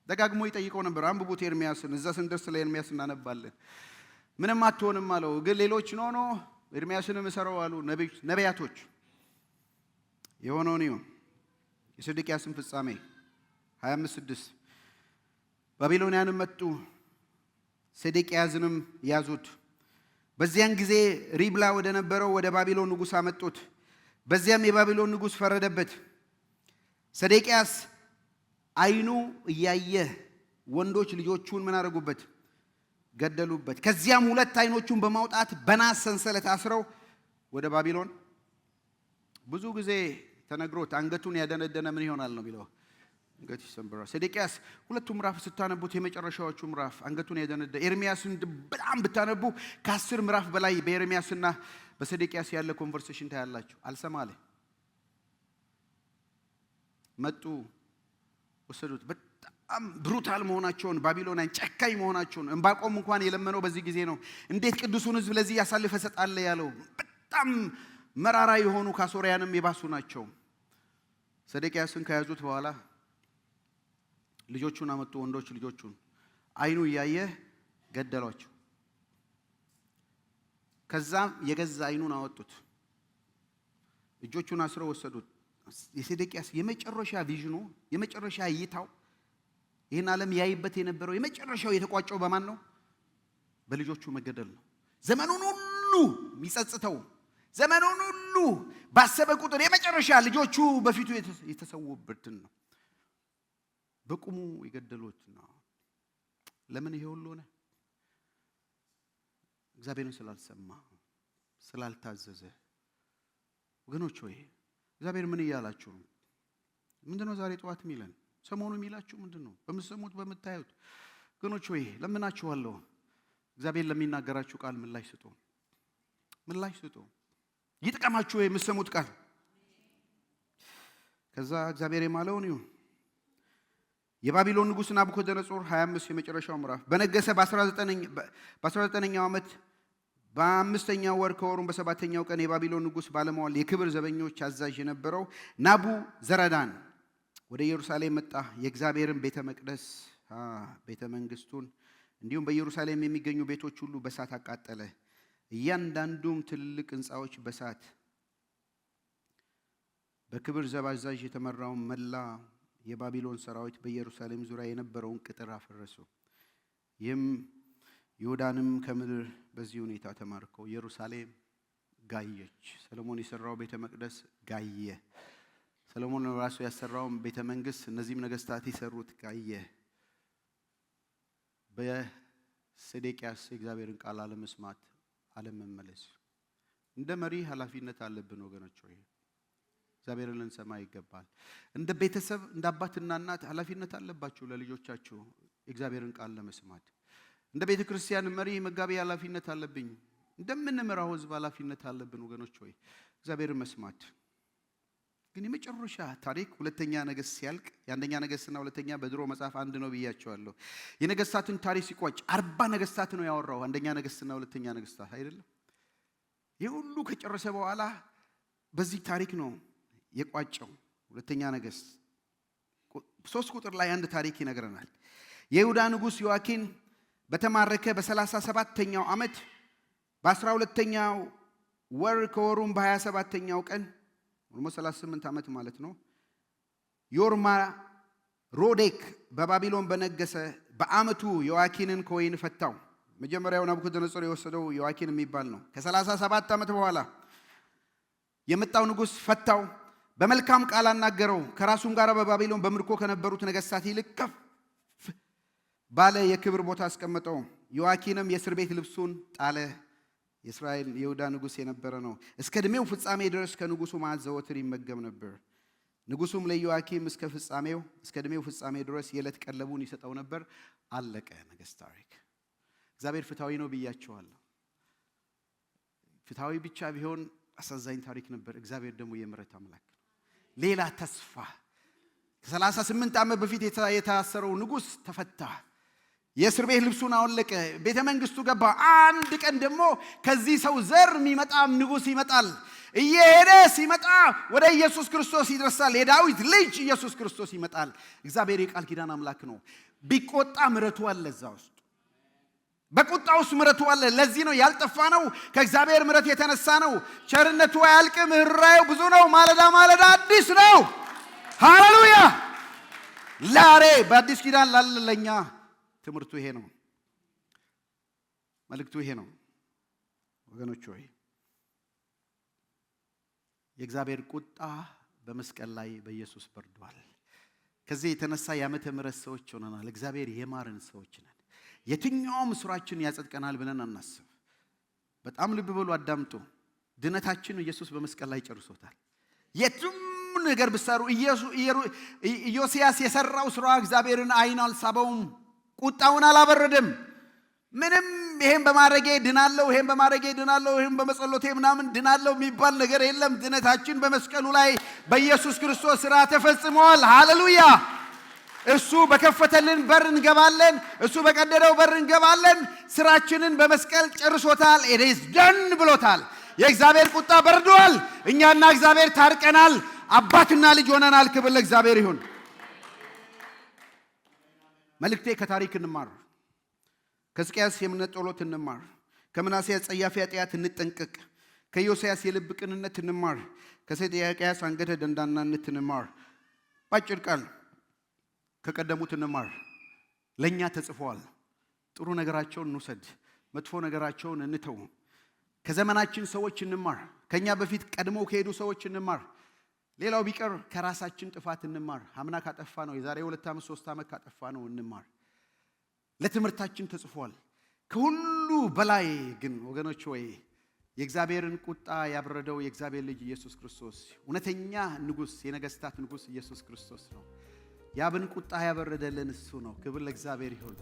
ደጋግሞ ይጠይቀው ነበር። አንብቡት ኤርምያስን። እዛ ስንደርስ ለኤርምያስ እናነባለን። ምንም አትሆንም አለው። ግን ሌሎች ኖ ኤርምያስንም እሰረው አሉ ነቢያቶች። የሆነውን ይሁን። የሴዴቅያስን ፍጻሜ 25:6 ባቢሎናውያንም መጡ፣ ሴዴቅያስንም ያዙት። በዚያን ጊዜ ሪብላ ወደ ነበረው ወደ ባቢሎን ንጉሥ አመጡት። በዚያም የባቢሎን ንጉሥ ፈረደበት። ሴዴቅያስ ዓይኑ እያየ ወንዶች ልጆቹን ምን አደረጉበት? ገደሉበት። ከዚያም 2 ዓይኖቹን በማውጣት በናስ ሰንሰለት አስረው ወደ ባቢሎን። ብዙ ጊዜ ተነግሮት አንገቱን ያደነደነ ምን ይሆናል ነው የሚለው፣ አንገቱ ይሰበራል። ሴዴቅያስ 2ቱ ምዕራፍ ስታነቡት የመጨረሻዎቹ ምዕራፍ አንገቱን ያደነደነ። ኤርምያስን በጣም ብታነቡ ከ10 ምዕራፍ በላይ በኤርምያስና በሴዴቅያስ ያለ ኮንቨርሴሽን ታያላችሁ። አልሰማለ መጡ፣ ወሰዱት። በጣም ብሩታል መሆናቸውን፣ ባቢሎናን ጨካኝ መሆናቸውን ዕንባቆም እንኳን የለመነው በዚህ ጊዜ ነው። እንዴት ቅዱሱን ሕዝብ ለዚህ ያሳልፈ ሰጣለ ያለው። በጣም መራራ የሆኑ ከአሦራውያንም የባሱ ናቸው። ሴዴቅያስን ከያዙት በኋላ ልጆቹን አመጡ፣ ወንዶች ልጆቹን ዓይኑ እያየ ገደሏቸው። ከዛም የገዛ ዓይኑን አወጡት፣ እጆቹን አስረው ወሰዱት። የሴዴቅያስ የመጨረሻ ቪዥኑ፣ የመጨረሻ እይታው፣ ይህን ዓለም ያይበት የነበረው የመጨረሻው የተቋጨው በማን ነው? በልጆቹ መገደል ነው። ዘመኑን ሁሉ የሚጸጽተው፣ ዘመኑን ሁሉ ባሰበ ቁጥር የመጨረሻ ልጆቹ በፊቱ የተሰዉበትን ነው በቁሙ የገደሉት ነው። ለምን ይሄ ሁሉ ሆነ? እግዚአብሔርን ስላልሰማ፣ ስላልታዘዘ። ወገኖች ሆይ እግዚአብሔር ምን እያላችሁ ነው? ምንድነው ዛሬ ጠዋት የሚለን? ሰሞኑ የሚላችሁ ምንድነው? በምትሰሙት በምታዩት ወገኖች ሆይ ለምናችኋለሁ። እግዚአብሔር ለሚናገራችሁ ቃል ምላሽ ስጡ፣ ምላሽ ስጡ። ይጥቀማችሁ የምትሰሙት ቃል። ከዛ እግዚአብሔር የማለውን ይሁን። የባቢሎን ንጉሥ ናቡከደነጾር 25 የመጨረሻው ምዕራፍ በነገሰ በ19ኛው ዓመት በ5ኛው ወር ከወሩም በ7ኛው ቀን የባቢሎን ንጉሥ ባለሟል የክብር ዘበኞች አዛዥ የነበረው ናቡዘረዳን ወደ ኢየሩሳሌም መጣ። የእግዚአብሔርን ቤተ መቅደስ ቤተ መንግስቱን እንዲሁም በኢየሩሳሌም የሚገኙ ቤቶች ሁሉ በእሳት አቃጠለ። እያንዳንዱም ትልልቅ ሕንፃዎች በእሳት በክብር ዘብ አዛዥ የተመራውን መላ የባቢሎን ሰራዊት በኢየሩሳሌም ዙሪያ የነበረውን ቅጥር አፈረሱ። ይህም ይሁዳንም ከምድር በዚህ ሁኔታ ተማርከው ኢየሩሳሌም ጋየች። ሰሎሞን የሰራው ቤተ መቅደስ ጋየ። ሰሎሞን ራሱ ያሰራው ቤተ መንግስት እነዚህም ነገስታት የሰሩት ጋየ። በሴዴቅያስ የእግዚአብሔርን ቃል አለመስማት፣ አለመመለስ። እንደ መሪ ኃላፊነት አለብን ወገኖች ሆይ እግዚአብሔርን ልንሰማ ይገባል። እንደ ቤተሰብ እንደ አባትና እናት ኃላፊነት አለባችሁ ለልጆቻችሁ የእግዚአብሔርን ቃል ለመስማት። እንደ ቤተ ክርስቲያን መሪ መጋቢ ኃላፊነት አለብኝ። እንደምንመራው ህዝብ ኃላፊነት አለብን ወገኖች ሆይ እግዚአብሔርን መስማት። ግን የመጨረሻ ታሪክ ሁለተኛ ነገሥት ሲያልቅ የአንደኛ ነገሥትና ሁለተኛ በድሮ መጽሐፍ አንድ ነው ብያቸዋለሁ። የነገስታትን ታሪክ ሲቋጭ 40 ነገስታት ነው ያወራው። አንደኛ ነገሥትና ሁለተኛ ነገሥታት አይደለም። ይህ ሁሉ ከጨረሰ በኋላ በዚህ ታሪክ ነው የቋጨው። ሁለተኛ ነገሥት 3 ቁጥር ላይ አንድ ታሪክ ይነግረናል። የይሁዳ ንጉሥ ዮአኪን በተማረከ በ37ኛው ዓመት በ12ኛው ወር ከወሩም በ27ኛው ቀን 38 ዓመት ማለት ነው። ዮርማ ሮዴክ በባቢሎን በነገሰ በዓመቱ ዮአኪንን ከወይን ፈታው። መጀመሪያው ናቡከደነጾር የወሰደው ዮአኪን የሚባል ነው። ከ37 ዓመት በኋላ የመጣው ንጉሥ ፈታው። በመልካም ቃል አናገረው። ከራሱም ጋር በባቢሎን በምርኮ ከነበሩት ነገስታት ይልቅ ከፍ ባለ የክብር ቦታ አስቀመጠው። ዮአኪንም የእስር ቤት ልብሱን ጣለ። የእስራኤል የይሁዳ ንጉሥ የነበረ ነው። እስከ ዕድሜው ፍጻሜ ድረስ ከንጉሱ ማዕድ ዘወትር ይመገብ ነበር። ንጉሱም ለዮአኪም እስከ ዕድሜው ፍጻሜ ድረስ የዕለት ቀለቡን ይሰጠው ነበር። አለቀ። ነገሥት ታሪክ። እግዚአብሔር ፍትሐዊ ነው ብያቸዋለሁ። ፍትሐዊ ብቻ ቢሆን አሳዛኝ ታሪክ ነበር። እግዚአብሔር ደግሞ የምሕረት አምላክ ነው። ሌላ ተስፋ። ከ38 ዓመት በፊት የታሰረው ንጉሥ ተፈታ። የእስር ቤት ልብሱን አወለቀ። ቤተ መንግስቱ ገባ። አንድ ቀን ደግሞ ከዚህ ሰው ዘር የሚመጣ ንጉሥ ይመጣል። እየሄደ ሲመጣ ወደ ኢየሱስ ክርስቶስ ይደርሳል። የዳዊት ልጅ ኢየሱስ ክርስቶስ ይመጣል። እግዚአብሔር የቃል ኪዳን አምላክ ነው። ቢቆጣ ምሕረቱ አለ እዛ ውስጥ። በቁጣ ውስጥ ምሕረቱ አለ። ለዚህ ነው ያልጠፋ ነው። ከእግዚአብሔር ምሕረት የተነሳ ነው። ቸርነቱ አያልቅም፣ ምህራዩ ብዙ ነው። ማለዳ ማለዳ አዲስ ነው። ሃሌሉያ! ዛሬ በአዲስ ኪዳን ላለ ለኛ ትምህርቱ ይሄ ነው። መልእክቱ ይሄ ነው። ወገኖች ሆይ የእግዚአብሔር ቁጣ በመስቀል ላይ በኢየሱስ በርዷል። ከዚህ የተነሳ የዓመተ ምሕረት ሰዎች ሆነናል። እግዚአብሔር የማረን ሰዎች ነን። የትኛውም ስራችን ያጸድቀናል ብለን አናስብ። በጣም ልብ በሉ፣ አዳምጡ። ድነታችን ኢየሱስ በመስቀል ላይ ጨርሶታል። የቱም ነገር ብሰሩ ኢዮስያስ የሰራው ስራ እግዚአብሔርን አይን አልሳበውም፣ ቁጣውን አላበረደም። ምንም ይሄን በማድረጌ ድናለሁ፣ ይሄን በማድረጌ ድናለሁ፣ ይሄን በመጸሎቴ ምናምን ድናለሁ የሚባል ነገር የለም። ድነታችን በመስቀሉ ላይ በኢየሱስ ክርስቶስ ሥራ ተፈጽሟል። ሃሌሉያ! እሱ በከፈተልን በር እንገባለን። እሱ በቀደደው በር እንገባለን። ስራችንን በመስቀል ጨርሶታል። ኢትስ ደን ብሎታል። የእግዚአብሔር ቁጣ በርዷል። እኛና እግዚአብሔር ታርቀናል። አባትና ልጅ ሆነናል። ክብር ለእግዚአብሔር ይሁን። መልእክቴ ከታሪክ እንማር። ከሕዝቅያስ የእምነት ጸሎት እንማር። ከምናሴ ጸያፊ ኃጢአት እንጠንቀቅ። ከኢዮስያስ የልብ ቅንነት እንማር። ከሴዴቅያስ አንገተ ደንዳናነት እንማር። ባጭር ቃል ከቀደሙት እንማር። ለኛ ተጽፏል። ጥሩ ነገራቸውን እንውሰድ፣ መጥፎ ነገራቸውን እንተው። ከዘመናችን ሰዎች እንማር። ከኛ በፊት ቀድመው ከሄዱ ሰዎች እንማር። ሌላው ቢቀር ከራሳችን ጥፋት እንማር። አምና ካጠፋ ነው፣ የዛሬ 2 ዓመት 3 ዓመት ካጠፋ ነው እንማር። ለትምህርታችን ተጽፏል። ከሁሉ በላይ ግን ወገኖች ሆይ የእግዚአብሔርን ቁጣ ያበረደው የእግዚአብሔር ልጅ ኢየሱስ ክርስቶስ እውነተኛ ንጉሥ፣ የነገስታት ንጉሥ ኢየሱስ ክርስቶስ ነው። ያብን ቁጣ ያበረደልን እሱ ነው። ክብር ለእግዚአብሔር ይሁን።